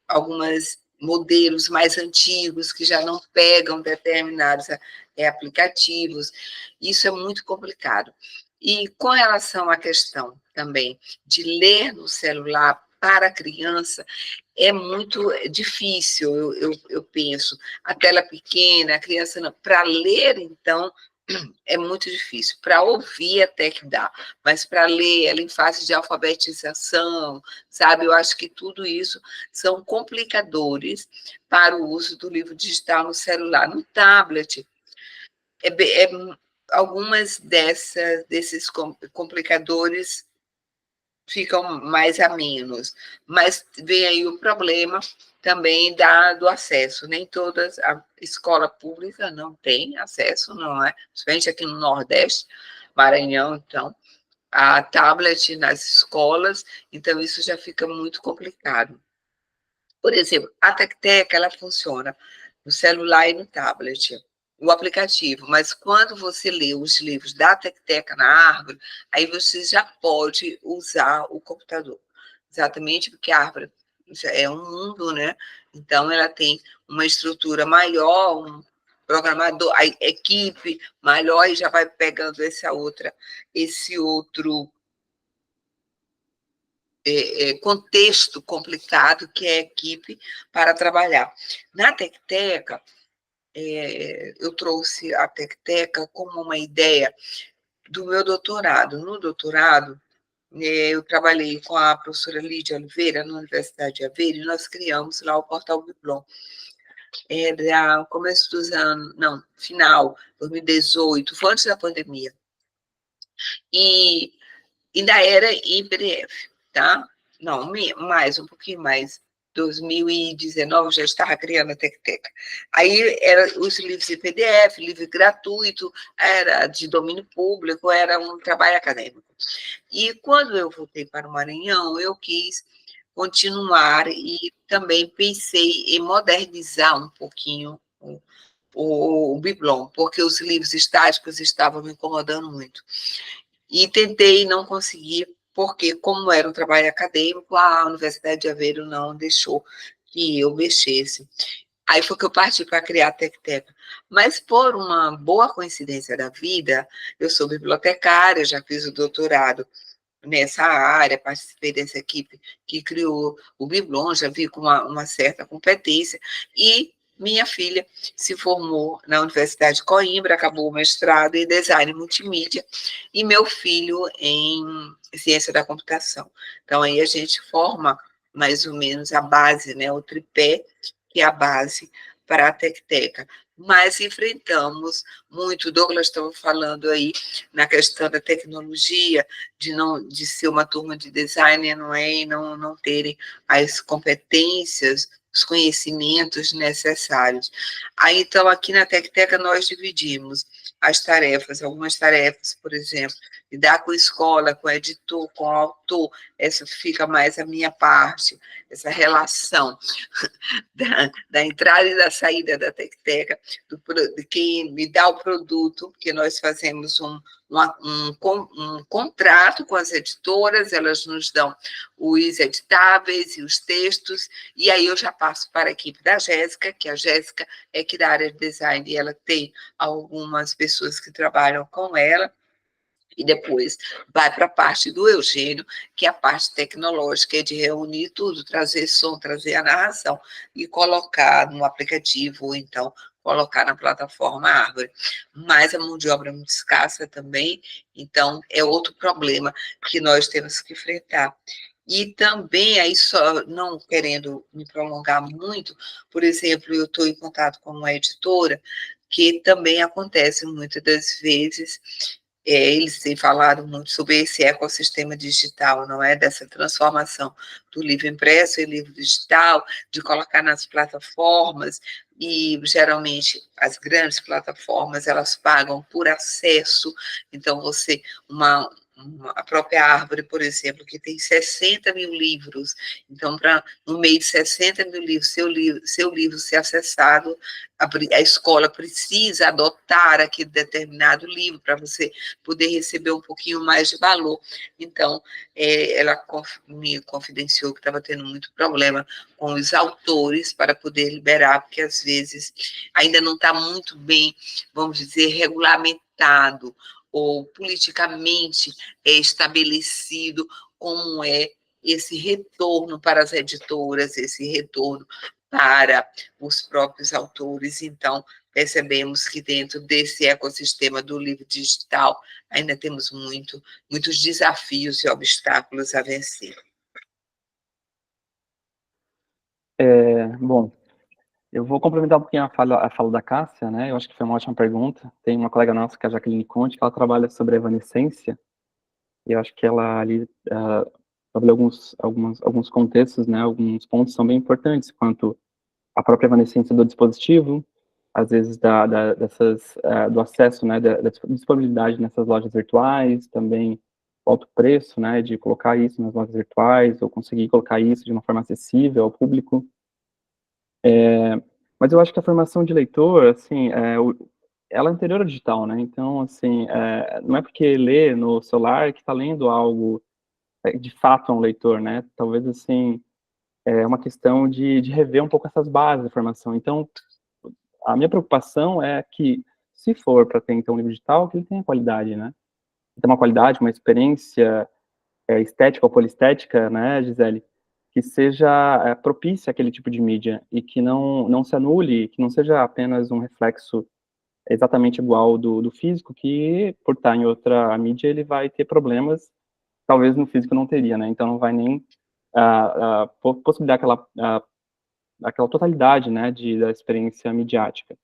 [SPEAKER 1] algumas modelos mais antigos que já não pegam determinados aplicativos, isso é muito complicado. E com relação à questão também de ler no celular para a criança, é muito difícil, eu penso, a tela pequena, a criança, para ler, então, é muito difícil. Para ouvir até que dá, mas para ler, ela em fase de alfabetização, sabe? Eu acho que tudo isso são complicadores para o uso do livro digital no celular. No tablet, algumas desses complicadores ficam mais a menos, mas vem aí o problema também do acesso. Nem toda a escola pública não tem acesso, não é? Principalmente aqui no Nordeste, Maranhão, então, a tablet nas escolas, então isso já fica muito complicado. Por exemplo, a Tecteca, ela funciona no celular e no tablet, o aplicativo, mas quando você lê os livros da Tecteca na árvore, aí você já pode usar o computador, exatamente porque a árvore é um mundo, né? Então, ela tem uma estrutura maior, um programador, a equipe maior, e já vai pegando esse outro contexto complicado que é a equipe para trabalhar. Na Tecteca, eu trouxe a Tecteca como uma ideia do meu doutorado. No doutorado, eu trabalhei com a professora Lídia Oliveira, na Universidade de Aveiro, e nós criamos lá o Portal Biblon. Era começo dos anos, não, final, 2018, foi antes da pandemia. E ainda era em PDF, tá? Não, um pouquinho mais. 2019 já estava criando a Tecteca. Aí eram os livros em PDF, livro gratuito, era de domínio público, era um trabalho acadêmico. E quando eu voltei para o Maranhão, eu quis continuar e também pensei em modernizar um pouquinho o Biblon, porque os livros estáticos estavam me incomodando muito. E tentei, não consegui, porque, como era um trabalho acadêmico, a Universidade de Aveiro não deixou que eu mexesse. Aí foi que eu parti para criar a Tecteca. Mas, por uma boa coincidência da vida, eu sou bibliotecária, já fiz o doutorado nessa área, participei dessa equipe que criou o Biblon, já vi com uma certa competência, e minha filha se formou na Universidade de Coimbra, acabou o mestrado em design multimídia, e meu filho em ciência da computação. Então, aí a gente forma mais ou menos a base, né, o tripé, que é a base para a Tecteca. Mas enfrentamos muito, Douglas estava falando aí na questão da tecnologia, de ser uma turma de designer, não é, e não terem as competências, os conhecimentos necessários. Aí, então, aqui na Tecteca, nós dividimos as tarefas, algumas tarefas, por exemplo, lidar com a escola, com o editor, com o autor, essa fica mais a minha parte, essa relação da entrada e da saída da Tecteca, de quem me dá o produto, porque nós fazemos um contrato com as editoras, elas nos dão os editáveis e os textos, e aí eu já passo para a equipe da Jéssica, que a Jéssica é que da área de design, e ela tem algumas pessoas que trabalham com ela, e depois vai para a parte do Eugênio, que é a parte tecnológica, é de reunir tudo, trazer som, trazer a narração, e colocar no aplicativo, ou então colocar na plataforma Árvore. Mas a mão de obra é muito escassa também, então é outro problema que nós temos que enfrentar. E também, aí só não querendo me prolongar muito, por exemplo, eu estou em contato com uma editora, que também acontece muitas das vezes, eles têm falado muito sobre esse ecossistema digital, não é? Dessa transformação do livro impresso em livro digital, de colocar nas plataformas, e geralmente as grandes plataformas, elas pagam por acesso, então a própria Árvore, por exemplo, que tem 60 mil livros, então, no meio de 60 mil livros, seu livro ser acessado, a escola precisa adotar aquele determinado livro para você poder receber um pouquinho mais de valor. Então, ela me confidenciou que estava tendo muito problema com os autores para poder liberar, porque às vezes ainda não está muito bem, vamos dizer, regulamentado ou politicamente estabelecido como é esse retorno para as editoras, esse retorno para os próprios autores. Então, percebemos que dentro desse ecossistema do livro digital ainda temos muitos desafios e obstáculos a vencer.
[SPEAKER 2] Bom, eu vou complementar um pouquinho a fala da Cássia, né? Eu acho que foi uma ótima pergunta. Tem uma colega nossa, que é a Jaqueline Conte, que ela trabalha sobre a evanescência, e eu acho que ela ali trabalhou alguns contextos, né? Alguns pontos são bem importantes, quanto a própria evanescência do dispositivo, às vezes do acesso, né? Da disponibilidade nessas lojas virtuais, também o alto preço, né? De colocar isso nas lojas virtuais, ou conseguir colocar isso de uma forma acessível ao público. Mas eu acho que a formação de leitor, assim, ela é anterior ao digital, né? Então, assim, não é porque lê no celular que está lendo algo, de fato, é um leitor, né? Talvez, assim, é uma questão de rever um pouco essas bases da formação. Então, a minha preocupação é que, se for para ter, então, um livro digital, que ele tenha qualidade, né? Tem uma qualidade, uma experiência estética ou polistética, né, Gisele, que seja propícia àquele tipo de mídia e que não se anule, que não seja apenas um reflexo exatamente igual do físico, que por estar em outra mídia ele vai ter problemas, talvez no físico não teria, né? Então não vai nem possibilitar aquela totalidade, né, da experiência midiática.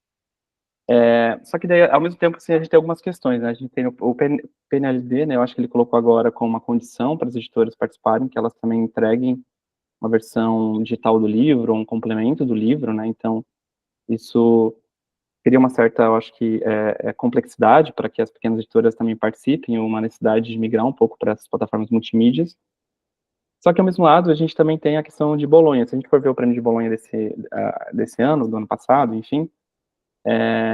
[SPEAKER 2] Só que daí, ao mesmo tempo, assim, a gente tem algumas questões, né? A gente tem o PNLD, né? Eu acho que ele colocou agora como uma condição para as editoras participarem, que elas também entreguem uma versão digital do livro, um complemento do livro, né? Então, isso cria uma certa, eu acho que, complexidade para que as pequenas editoras também participem, uma necessidade de migrar um pouco para essas plataformas multimídias. Só que, ao mesmo lado, a gente também tem a questão de Bolonha. Se a gente for ver o prêmio de Bolonha desse ano, do ano passado, enfim,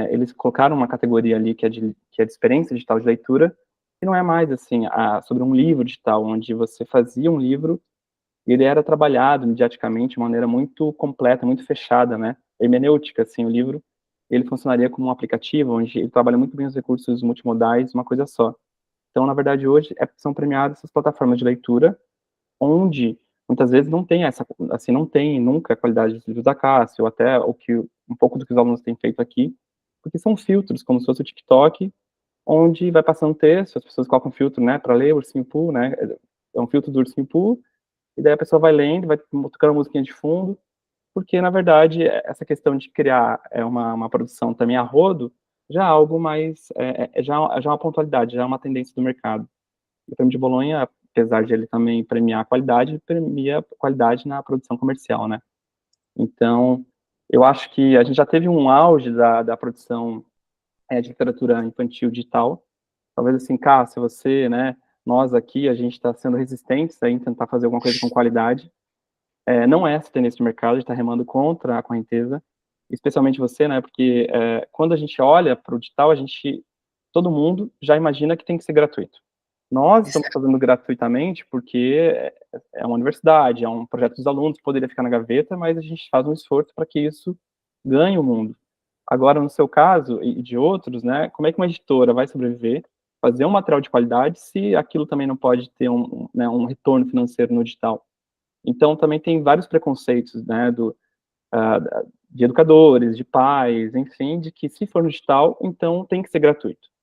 [SPEAKER 2] eles colocaram uma categoria ali que é de experiência digital de leitura, que não é mais, assim, sobre um livro digital, onde você fazia um livro e ele era trabalhado mediaticamente de maneira muito completa, muito fechada, né? Hermenêutica, assim, o livro, ele funcionaria como um aplicativo, onde ele trabalha muito bem os recursos multimodais, uma coisa só. Então, na verdade, hoje são premiadas essas plataformas de leitura, onde muitas vezes não tem assim, não tem nunca a qualidade dos livros da Cássio, ou até um pouco do que os alunos têm feito aqui, porque são filtros, como se fosse o TikTok, onde vai passando texto, as pessoas colocam filtro, né, para ler o Ursinho Pooh, né, é um filtro do Ursinho Pooh, e daí a pessoa vai lendo, vai tocando uma musiquinha de fundo, porque, na verdade, essa questão de criar uma produção também a rodo, já é algo mais, já é uma pontualidade, já é uma tendência do mercado. O Prêmio de Bolonha, apesar de ele também premiar a qualidade, ele premia a qualidade na produção comercial, né? Então, eu acho que a gente já teve um auge da produção de literatura infantil digital. Talvez assim, se você, né, nós aqui, a gente está sendo resistentes em tentar fazer alguma coisa com qualidade. Não é essa tendência de mercado, a gente está remando contra a correnteza, especialmente você, né, porque quando a gente olha para o digital, todo mundo já imagina que tem que ser gratuito. Nós estamos fazendo gratuitamente porque é uma universidade, é um projeto dos alunos, poderia ficar na gaveta, mas a gente faz um esforço para que isso ganhe o mundo. Agora, no seu caso e de outros, né, como é que uma editora vai sobreviver, fazer um material de qualidade, se aquilo também não pode ter um retorno financeiro no digital? Então, também tem vários preconceitos, né, de educadores, de pais, enfim, de que se for no digital, então tem que ser gratuito.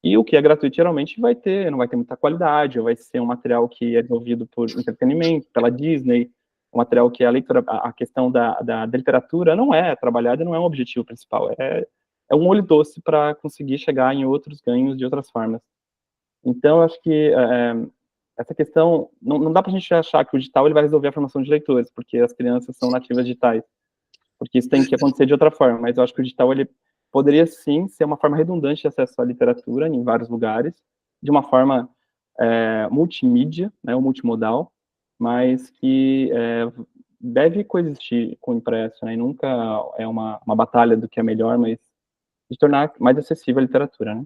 [SPEAKER 2] E o que é gratuito geralmente não vai ter muita qualidade, ou vai ser um material que é desenvolvido por entretenimento, pela Disney, um material que a leitura, a questão da literatura não é trabalhada, não é um objetivo principal, é um molho doce para conseguir chegar em outros ganhos de outras formas. Então, acho que essa questão, não dá para a gente achar que o digital ele vai resolver a formação de leitores, porque as crianças são nativas digitais, porque isso tem que acontecer de outra forma, mas eu acho que o digital ele poderia sim ser uma forma redundante de acesso à literatura em vários lugares, de uma forma multimídia, né, ou multimodal, mas que deve coexistir com o impresso, né, e nunca é uma batalha do que é melhor, mas de tornar mais acessível a literatura, né?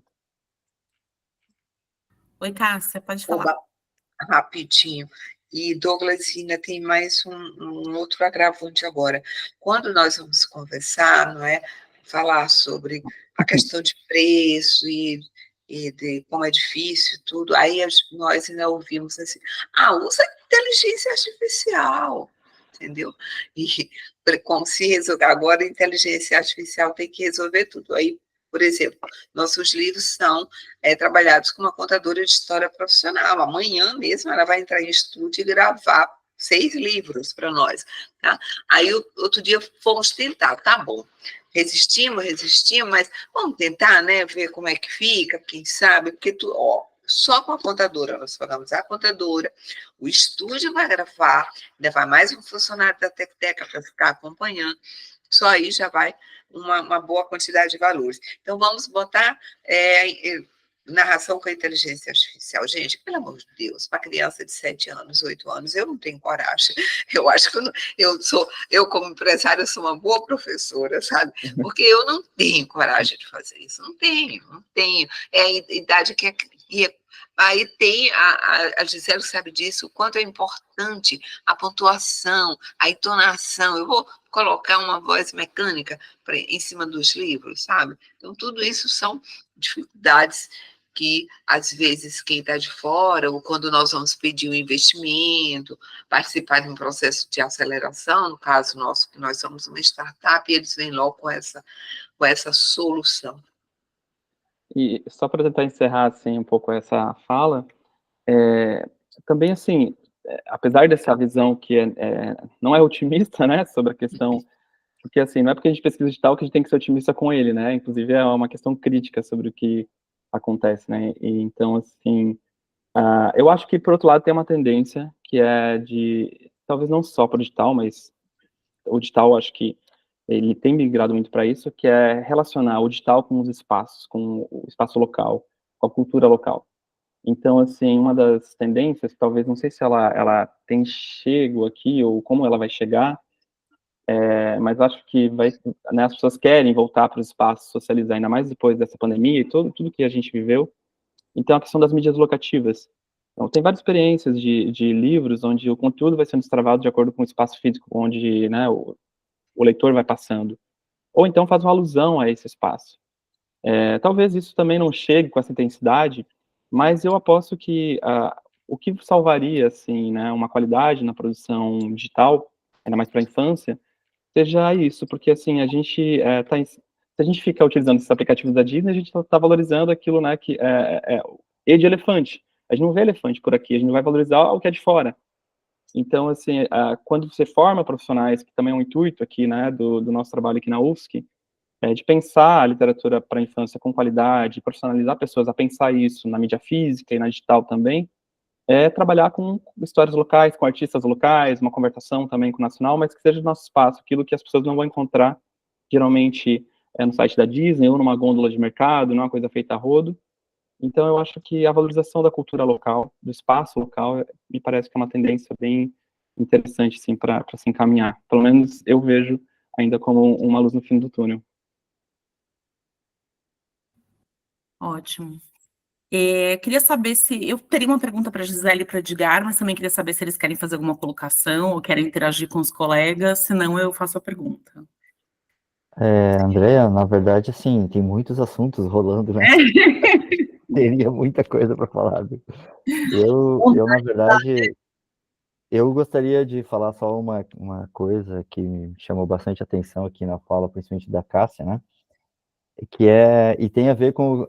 [SPEAKER 5] Oi, Cássia, pode falar.
[SPEAKER 1] Oba, rapidinho. E Douglas ainda tem mais um outro agravante agora. Quando nós vamos conversar, não é, falar sobre a questão de preço e de como é difícil tudo, aí nós ainda ouvimos assim, usa inteligência artificial, entendeu? E como se resolver, agora a inteligência artificial tem que resolver tudo. Aí, por exemplo, nossos livros são trabalhados com uma contadora de história profissional. Amanhã mesmo ela vai entrar em estúdio e gravar 6 livros para nós. Tá? Aí, outro dia, fomos tentar, tá bom. Resistimos, mas vamos tentar, né, ver como é que fica, quem sabe, porque só com a contadora, nós pagamos a contadora, o estúdio vai gravar, ainda vai mais um funcionário da Tecteca para ficar acompanhando, só aí já vai uma boa quantidade de valores. Então, vamos botar narração com a inteligência artificial. Gente, pelo amor de Deus, para criança de 7 anos, 8 anos, eu não tenho coragem. Eu acho que eu como empresária, sou uma boa professora, sabe? Porque eu não tenho coragem de fazer isso. Não tenho. É a idade que aí tem, a Gisele sabe disso, o quanto é importante a pontuação, a entonação. Eu vou colocar uma voz mecânica em cima dos livros, sabe? Então, tudo isso são dificuldades que, às vezes, quem está de fora, ou quando nós vamos pedir um investimento, participar de um processo de aceleração, no caso nosso, que nós somos uma startup, e eles vêm logo com essa solução.
[SPEAKER 2] E só para tentar encerrar, assim, um pouco essa fala, também, assim, apesar dessa visão que não é otimista, né, sobre a questão, porque, assim, não é porque a gente pesquisa digital que a gente tem que ser otimista com ele, né, inclusive é uma questão crítica sobre o que acontece, né, e então, assim, eu acho que, por outro lado, tem uma tendência que é de, talvez não só para o digital, mas o digital, acho que ele tem migrado muito para isso, que é relacionar o digital com os espaços, com o espaço local, com a cultura local. Então, assim, uma das tendências, talvez, não sei se ela tem chego aqui, ou como ela vai chegar, mas acho que né, as pessoas querem voltar para os espaços, socializar, ainda mais depois dessa pandemia e tudo que a gente viveu. Então, a questão das mídias locativas. Então, tem várias experiências de livros onde o conteúdo vai sendo destravado de acordo com o espaço físico onde, né, o leitor vai passando. Ou então faz uma alusão a esse espaço. Talvez isso também não chegue com essa intensidade, mas eu aposto que o que salvaria, assim, né, uma qualidade na produção digital, ainda mais para a infância, seja isso, porque, assim, a gente se a gente fica utilizando esses aplicativos da Disney, a gente está valorizando aquilo, né, que E de elefante. A gente não vê elefante por aqui, a gente não vai valorizar o que é de fora. Então, assim, quando você forma profissionais, que também é um intuito aqui, né, do nosso trabalho aqui na UFSC, de pensar a literatura para a infância com qualidade, profissionalizar pessoas a pensar isso na mídia física e na digital também, trabalhar com histórias locais, com artistas locais, uma conversação também com o nacional, mas que seja do nosso espaço, aquilo que as pessoas não vão encontrar, geralmente, no site da Disney ou numa gôndola de mercado, não é uma coisa feita a rodo. Então, eu acho que a valorização da cultura local, do espaço local, me parece que é uma tendência bem interessante, sim, para se encaminhar. Pelo menos eu vejo ainda como uma luz no fim do túnel.
[SPEAKER 5] Ótimo. Queria saber se... Eu teria uma pergunta para a Gisele e para o Edgar, mas também queria saber se eles querem fazer alguma colocação ou querem interagir com os colegas, senão eu faço a pergunta.
[SPEAKER 4] Andréa, na verdade, assim, tem muitos assuntos rolando, né? Teria muita coisa para falar. Na verdade, eu gostaria de falar só uma coisa que me chamou bastante atenção aqui na fala, principalmente da Cássia, né? E tem a ver com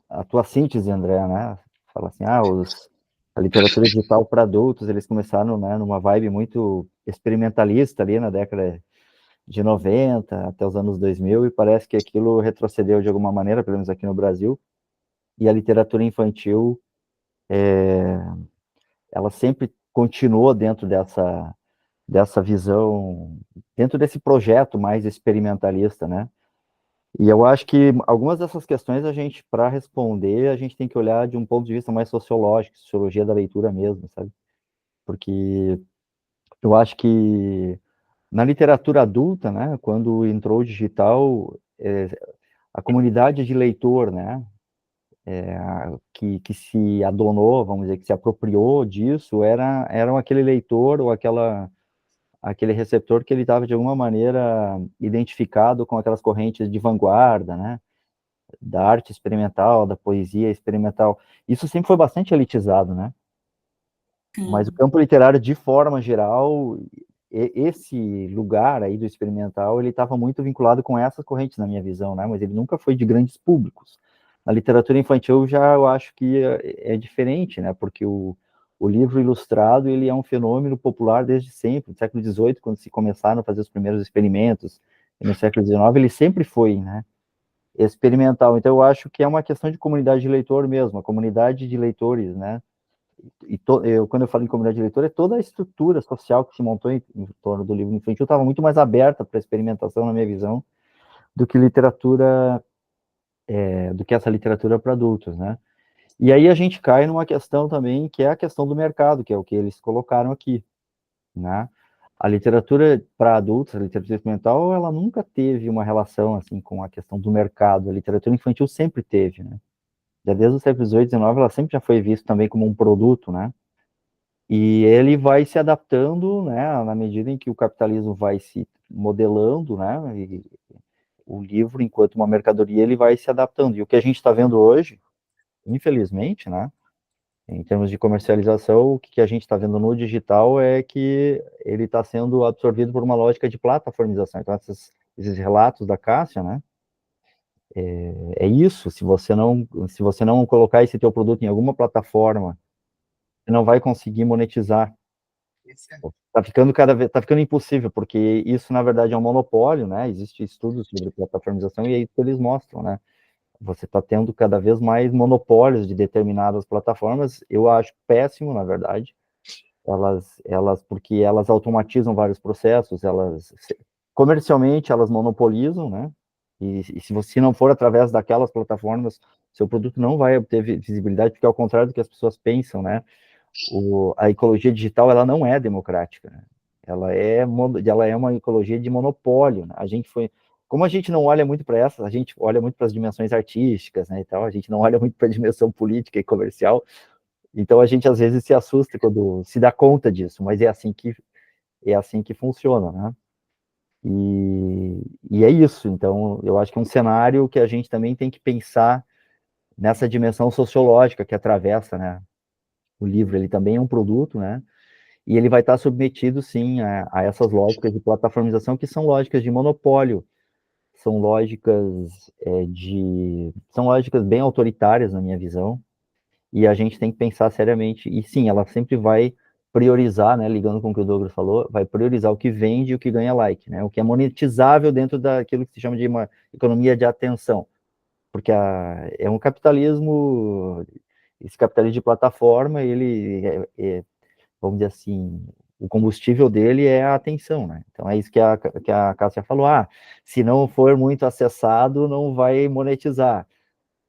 [SPEAKER 4] a tua síntese, André, né? Fala assim, a literatura digital para adultos, eles começaram, né, numa vibe muito experimentalista ali na década de 90 até os anos 2000, e parece que aquilo retrocedeu de alguma maneira, pelo menos aqui no Brasil, e a literatura infantil, ela sempre continuou dentro dessa visão, dentro desse projeto mais experimentalista, né? E eu acho que algumas dessas questões para responder, a gente tem que olhar de um ponto de vista mais sociológico, sociologia da leitura mesmo, sabe? Porque eu acho que na literatura adulta, né, quando entrou o digital, a comunidade de leitor, né, que se adonou, vamos dizer, que se apropriou disso, eram aquele leitor ou aquele receptor que ele estava de alguma maneira identificado com aquelas correntes de vanguarda, né, da arte experimental, da poesia experimental. Isso sempre foi bastante elitizado, né? Mas o campo literário, de forma geral, esse lugar aí do experimental, ele estava muito vinculado com essas correntes, na minha visão, né? Mas ele nunca foi de grandes públicos. Na literatura infantil, eu acho que é diferente, né? Porque o livro ilustrado, ele é um fenômeno popular desde sempre. No século XVIII, quando se começaram a fazer os primeiros experimentos, e no século XIX, ele sempre foi, né, experimental. Então, eu acho que é uma questão de comunidade de leitor mesmo, a comunidade de leitores, né? Quando eu falo em comunidade de leitor, é toda a estrutura social que se montou em torno do livro infantil estava muito mais aberta para experimentação, na minha visão, do que do que essa literatura para adultos, né? E aí a gente cai numa questão também, que é a questão do mercado, que é o que eles colocaram aqui, né? A literatura para adultos, a literatura experimental, ela nunca teve uma relação assim com a questão do mercado. A literatura infantil sempre teve, né? Já desde o século XVIII, XIX, ela sempre já foi vista também como um produto, né? E ele vai se adaptando, né, na medida em que o capitalismo vai se modelando, né, e o livro, enquanto uma mercadoria, ele vai se adaptando. E o que a gente está vendo hoje, infelizmente, né, em termos de comercialização, o que a gente está vendo no digital é que ele está sendo absorvido por uma lógica de plataformização. Então, esses relatos da Cássia, né, É isso, se você não colocar esse teu produto em alguma plataforma, você não vai conseguir monetizar. Tá ficando impossível, porque isso, na verdade, é um monopólio, né? Existem estudos sobre plataformização e é isso que eles mostram, né? Você está tendo cada vez mais monopólios de determinadas plataformas. Eu acho péssimo, na verdade, porque elas automatizam vários processos, comercialmente elas monopolizam, né? E se você não for através daquelas plataformas, seu produto não vai obter visibilidade, porque ao contrário do que as pessoas pensam, né? A ecologia digital, ela não é democrática, né? Ela é uma ecologia de monopólio, né? Como a gente não olha muito para essas, a gente olha muito para as dimensões artísticas, né, e tal, a gente não olha muito para a dimensão política e comercial, então a gente às vezes se assusta quando se dá conta disso, mas é assim que funciona, né? E é isso. Então eu acho que é um cenário que a gente também tem que pensar nessa dimensão sociológica que atravessa, né? O livro, ele também é um produto, né? E ele vai estar submetido, sim, a essas lógicas de plataformização, que são lógicas de monopólio, são são lógicas bem autoritárias, na minha visão, e a gente tem que pensar seriamente, e sim, ela sempre vai priorizar, né, ligando com o que o Douglas falou, vai priorizar o que vende e o que ganha like, né, o que é monetizável dentro daquilo que se chama de uma economia de atenção, porque é um capitalismo, esse capitalismo de plataforma, vamos dizer assim, o combustível dele é a atenção, né? Então é isso que a Cássia falou, se não for muito acessado, não vai monetizar.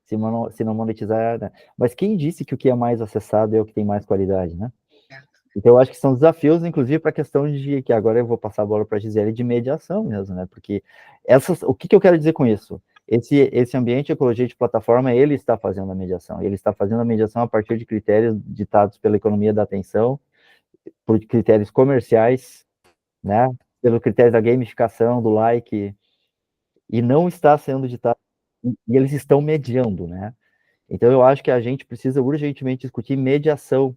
[SPEAKER 4] Se não monetizar, né? Mas quem disse que o que é mais acessado é o que tem mais qualidade, né? Então eu acho que são desafios, inclusive, para a questão que agora eu vou passar a bola para a Gisele, de mediação mesmo, né? Porque o que eu quero dizer com isso? Esse ambiente de ecologia de plataforma, ele está fazendo a mediação. Ele está fazendo a mediação a partir de critérios ditados pela economia da atenção, por critérios comerciais, né? Pelo critério da gamificação, do like, e não está sendo ditado, e eles estão mediando, né? Então eu acho que a gente precisa urgentemente discutir mediação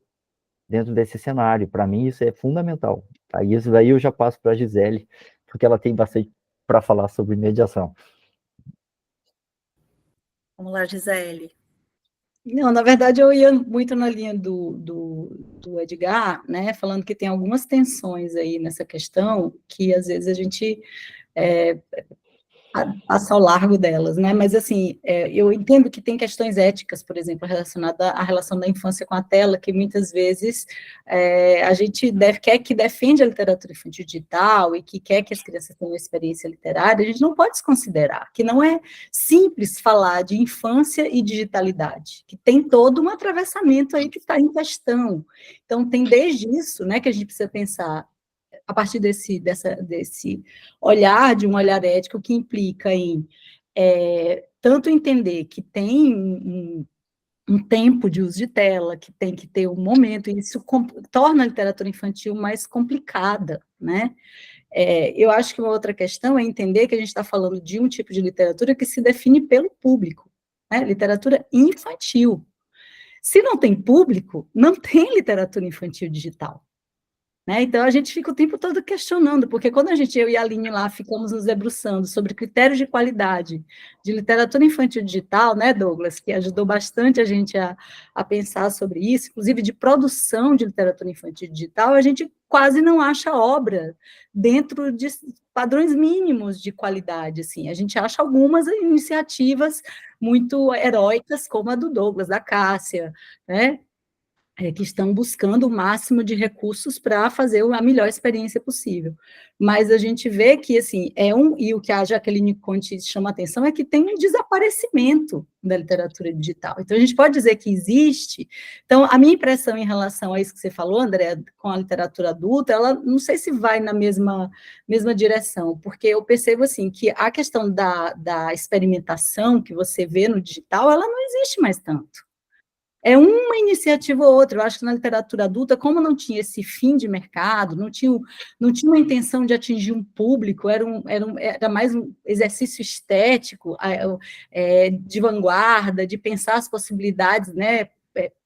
[SPEAKER 4] dentro desse cenário. Para mim isso é fundamental. Aí isso daí eu já passo para a Gisele, porque ela tem bastante para falar sobre mediação.
[SPEAKER 3] Vamos lá, Gisele. Não, na verdade, eu ia muito na linha do Edgar, né, falando que tem algumas tensões aí nessa questão, que às vezes a gente passa ao largo delas, né, mas assim, eu entendo que tem questões éticas, por exemplo, relacionadas à relação da infância com a tela, que muitas vezes a gente quer que defende a literatura infantil digital e que quer que as crianças tenham uma experiência literária, a gente não pode desconsiderar que não é simples falar de infância e digitalidade, que tem todo um atravessamento aí que está em questão. Então, tem desde isso, né, que a gente precisa pensar a partir desse olhar, de um olhar ético, que implica em tanto entender que tem um tempo de uso de tela, que tem que ter um momento, e isso torna a literatura infantil mais complicada, né? Eu acho que uma outra questão é entender que a gente está falando de um tipo de literatura que se define pelo público, né? Literatura infantil. Se não tem público, não tem literatura infantil digital. Né? Então, a gente fica o tempo todo questionando, porque quando eu e a Aline lá ficamos nos debruçando sobre critérios de qualidade de literatura infantil digital, né, Douglas, que ajudou bastante a gente a pensar sobre isso, inclusive de produção de literatura infantil digital, a gente quase não acha obra dentro de padrões mínimos de qualidade, assim. A gente acha algumas iniciativas muito heróicas, como a do Douglas, da Cássia, né, que estão buscando o máximo de recursos para fazer a melhor experiência possível. Mas a gente vê que, assim, e o que a Jacqueline Conte chama a atenção é que tem um desaparecimento da literatura digital. Então, a gente pode dizer que existe. Então, a minha impressão em relação a isso que você falou, André, com a literatura adulta, ela não sei se vai na mesma direção, porque eu percebo, assim, que a questão da experimentação que você vê no digital, ela não existe mais tanto. É uma iniciativa ou outra. Eu acho que na literatura adulta, como não tinha esse fim de mercado, não tinha uma intenção de atingir um público, era mais um exercício estético, de vanguarda, de pensar as possibilidades, né,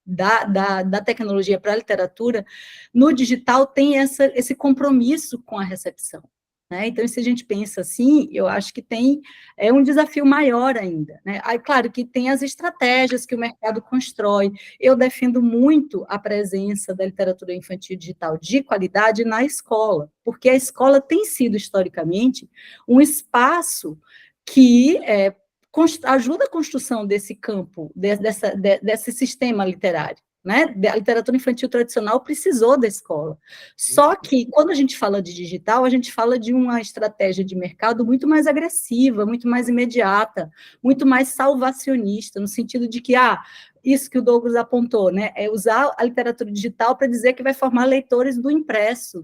[SPEAKER 3] da tecnologia para a literatura. No digital tem esse compromisso com a recepção. né? Então, se a gente pensa assim, eu acho que é um desafio maior ainda, né? Aí, claro que tem as estratégias que o mercado constrói. Eu defendo muito a presença da literatura infantil digital de qualidade na escola, porque a escola tem sido, historicamente, um espaço que ajuda a construção desse campo, desse sistema literário. Né? A literatura infantil tradicional precisou da escola. Só que, quando a gente fala de digital, a gente fala de uma estratégia de mercado muito mais agressiva, muito mais imediata, muito mais salvacionista, no sentido de que, isso que o Douglas apontou, né, é usar a literatura digital para dizer que vai formar leitores do impresso,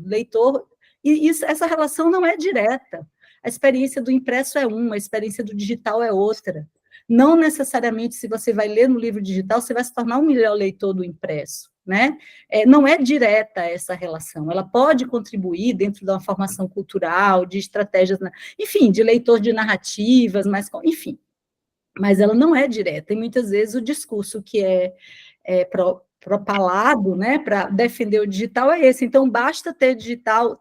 [SPEAKER 3] e essa relação não é direta. A experiência do impresso é uma, a experiência do digital é outra. Não necessariamente, se você vai ler no livro digital, você vai se tornar um melhor leitor do impresso, né? Não é direta essa relação, ela pode contribuir dentro de uma formação cultural, de estratégias, enfim, de leitor de narrativas, enfim, mas ela não é direta, e muitas vezes o discurso que é propalado, né, para defender o digital é esse. Então, basta ter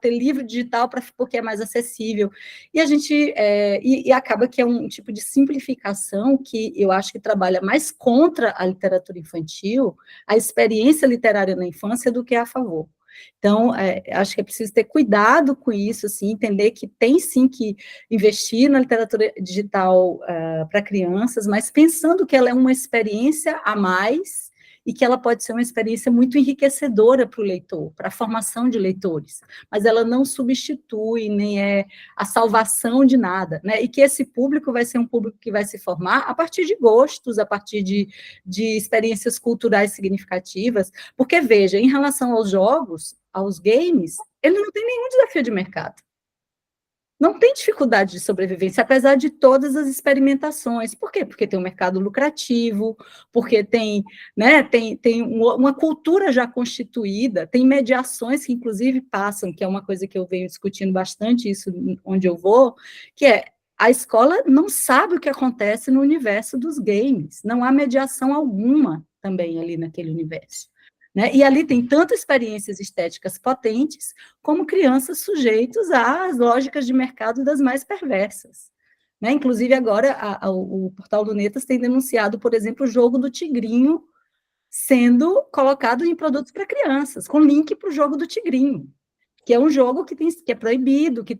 [SPEAKER 3] livro digital, porque é mais acessível. E a gente e acaba que é um tipo de simplificação que eu acho que trabalha mais contra a literatura infantil, a experiência literária na infância, do que a favor. Então, acho que é preciso ter cuidado com isso, assim, entender que tem, sim, que investir na literatura digital para crianças, mas pensando que ela é uma experiência a mais e que ela pode ser uma experiência muito enriquecedora para o leitor, para a formação de leitores, mas ela não substitui, nem é a salvação de nada, né? E que esse público vai ser um público que vai se formar a partir de gostos, a partir de experiências culturais significativas, porque, veja, em relação aos jogos, aos games, ele não tem nenhum desafio de mercado. Não tem dificuldade de sobrevivência, apesar de todas as experimentações. Por quê? Porque tem um mercado lucrativo, porque tem, né, tem uma cultura já constituída, tem mediações que, inclusive, passam, que é uma coisa que eu venho discutindo bastante, isso onde eu vou, que a escola não sabe o que acontece no universo dos games, não há mediação alguma também ali naquele universo. Né? E ali tem tanto experiências estéticas potentes, como crianças sujeitos às lógicas de mercado das mais perversas. Né? Inclusive, agora, o Portal Lunetas tem denunciado, por exemplo, o jogo do Tigrinho sendo colocado em produtos para crianças, com link para o jogo do Tigrinho, que é um jogo que é proibido, que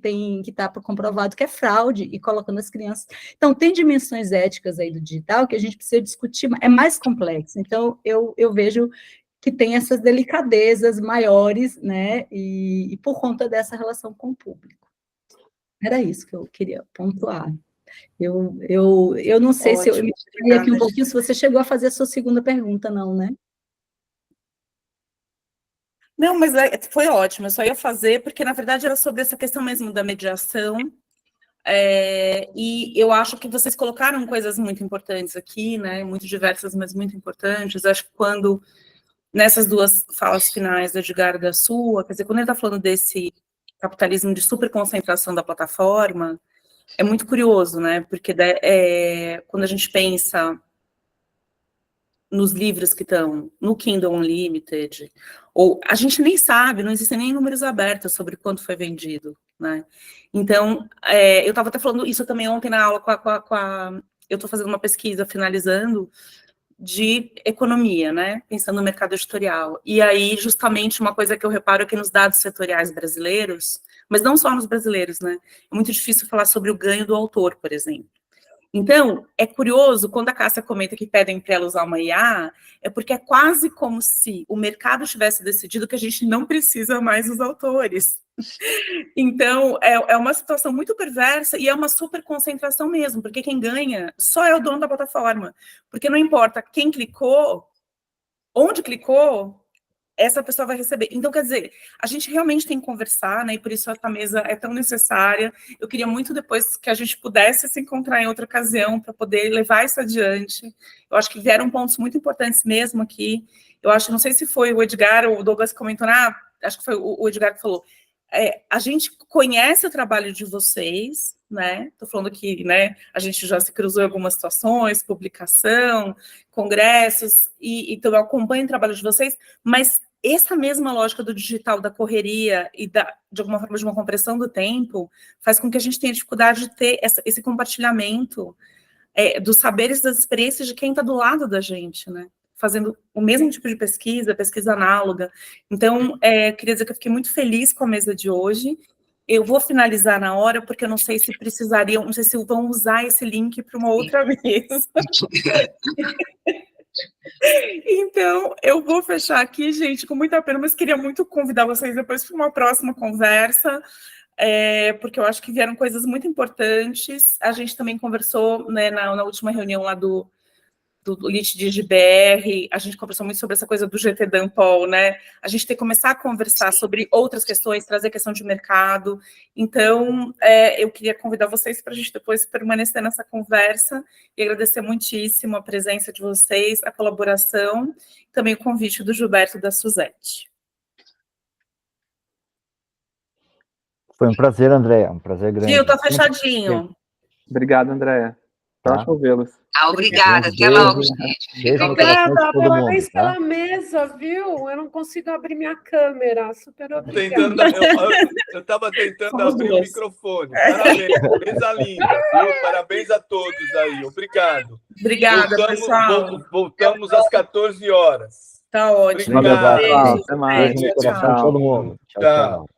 [SPEAKER 3] está comprovado que é fraude, e colocando as crianças. Então, tem dimensões éticas aí do digital que a gente precisa discutir, é mais complexo. Então, eu vejo que tem essas delicadezas maiores, né, e por conta dessa relação com o público. Era isso que eu queria pontuar. Eu não sei. Ótimo, se eu me expliquei aqui um pouquinho, se você chegou a fazer a sua segunda pergunta, não, né?
[SPEAKER 5] Não, mas foi ótimo, eu só ia fazer, porque, na verdade, era sobre essa questão mesmo da mediação, e eu acho que vocês colocaram coisas muito importantes aqui, né, muito diversas, mas muito importantes. Acho que quando, nessas duas falas finais do Edgar e da sua, quer dizer, quando ele está falando desse capitalismo de superconcentração da plataforma, é muito curioso, né, porque quando a gente pensa nos livros que estão no Kindle Unlimited, ou a gente nem sabe, não existem nem números abertos sobre quanto foi vendido, né? Então, eu estava até falando isso também ontem na aula eu estou fazendo uma pesquisa, finalizando, de economia, né? Pensando no mercado editorial. E aí, justamente, uma coisa que eu reparo é que nos dados setoriais brasileiros, mas não só nos brasileiros, né? É muito difícil falar sobre o ganho do autor, por exemplo. Então, é curioso, quando a Cássia comenta que pedem para ela usar uma IA, é porque é quase como se o mercado tivesse decidido que a gente não precisa mais dos autores. Então, é uma situação muito perversa e é uma super concentração mesmo, porque quem ganha só é o dono da plataforma. Porque não importa quem clicou, onde clicou, essa pessoa vai receber. Então, quer dizer, a gente realmente tem que conversar, né? E por isso essa mesa é tão necessária. Eu queria muito depois que a gente pudesse se encontrar em outra ocasião para poder levar isso adiante. Eu acho que vieram pontos muito importantes mesmo aqui. Eu acho, não sei se foi o Edgar ou o Douglas que comentou, acho que foi o Edgar que falou, a gente conhece o trabalho de vocês, né? Estou falando que, né, a gente já se cruzou em algumas situações, publicação, congressos, então eu acompanho o trabalho de vocês, mas essa mesma lógica do digital, da correria e de alguma forma de uma compressão do tempo, faz com que a gente tenha dificuldade de ter esse compartilhamento dos saberes, das experiências de quem está do lado da gente, né? Fazendo o mesmo tipo de pesquisa análoga. Então, queria dizer que eu fiquei muito feliz com a mesa de hoje. Eu vou finalizar na hora, porque eu não sei se precisariam, não sei se vão usar esse link para uma outra mesa. Então, eu vou fechar aqui, gente, com muita pena, mas queria muito convidar vocês depois para uma próxima conversa, porque eu acho que vieram coisas muito importantes. A gente também conversou, né, na última reunião lá do LitDigBR, a gente conversou muito sobre essa coisa do GT Dampol, né? A gente tem que começar a conversar sobre outras questões, trazer questão de mercado. Então, eu queria convidar vocês para a gente depois permanecer nessa conversa e agradecer muitíssimo a presença de vocês, a colaboração, também o convite do Gilberto e da Suzete.
[SPEAKER 4] Foi um prazer, Andréa, um prazer grande.
[SPEAKER 5] Gil, tá fechadinho.
[SPEAKER 2] Obrigado, Andréa.
[SPEAKER 4] Tá.
[SPEAKER 2] Ótimo vê-los.
[SPEAKER 1] Obrigada. Até logo, gente.
[SPEAKER 4] Beijo no coração de todo
[SPEAKER 6] Parabéns
[SPEAKER 4] mundo, tá?
[SPEAKER 6] pela mesa, viu? Eu não consigo abrir minha câmera. Super obrigada.
[SPEAKER 8] Eu estava tentando
[SPEAKER 5] Somos
[SPEAKER 8] abrir
[SPEAKER 5] duas.
[SPEAKER 8] o microfone. Parabéns, mesa linda, viu? Parabéns a todos aí. Obrigado.
[SPEAKER 5] Obrigada, pessoal.
[SPEAKER 8] Voltamos às 14 horas.
[SPEAKER 5] Tá ótimo.
[SPEAKER 8] Obrigado.
[SPEAKER 2] Valeu, pessoal.
[SPEAKER 5] Beijo.
[SPEAKER 2] Até mais.
[SPEAKER 4] Beijo no coração de
[SPEAKER 5] Tchau.
[SPEAKER 4] todo mundo. Tchau,
[SPEAKER 8] Tchau.
[SPEAKER 4] tchau.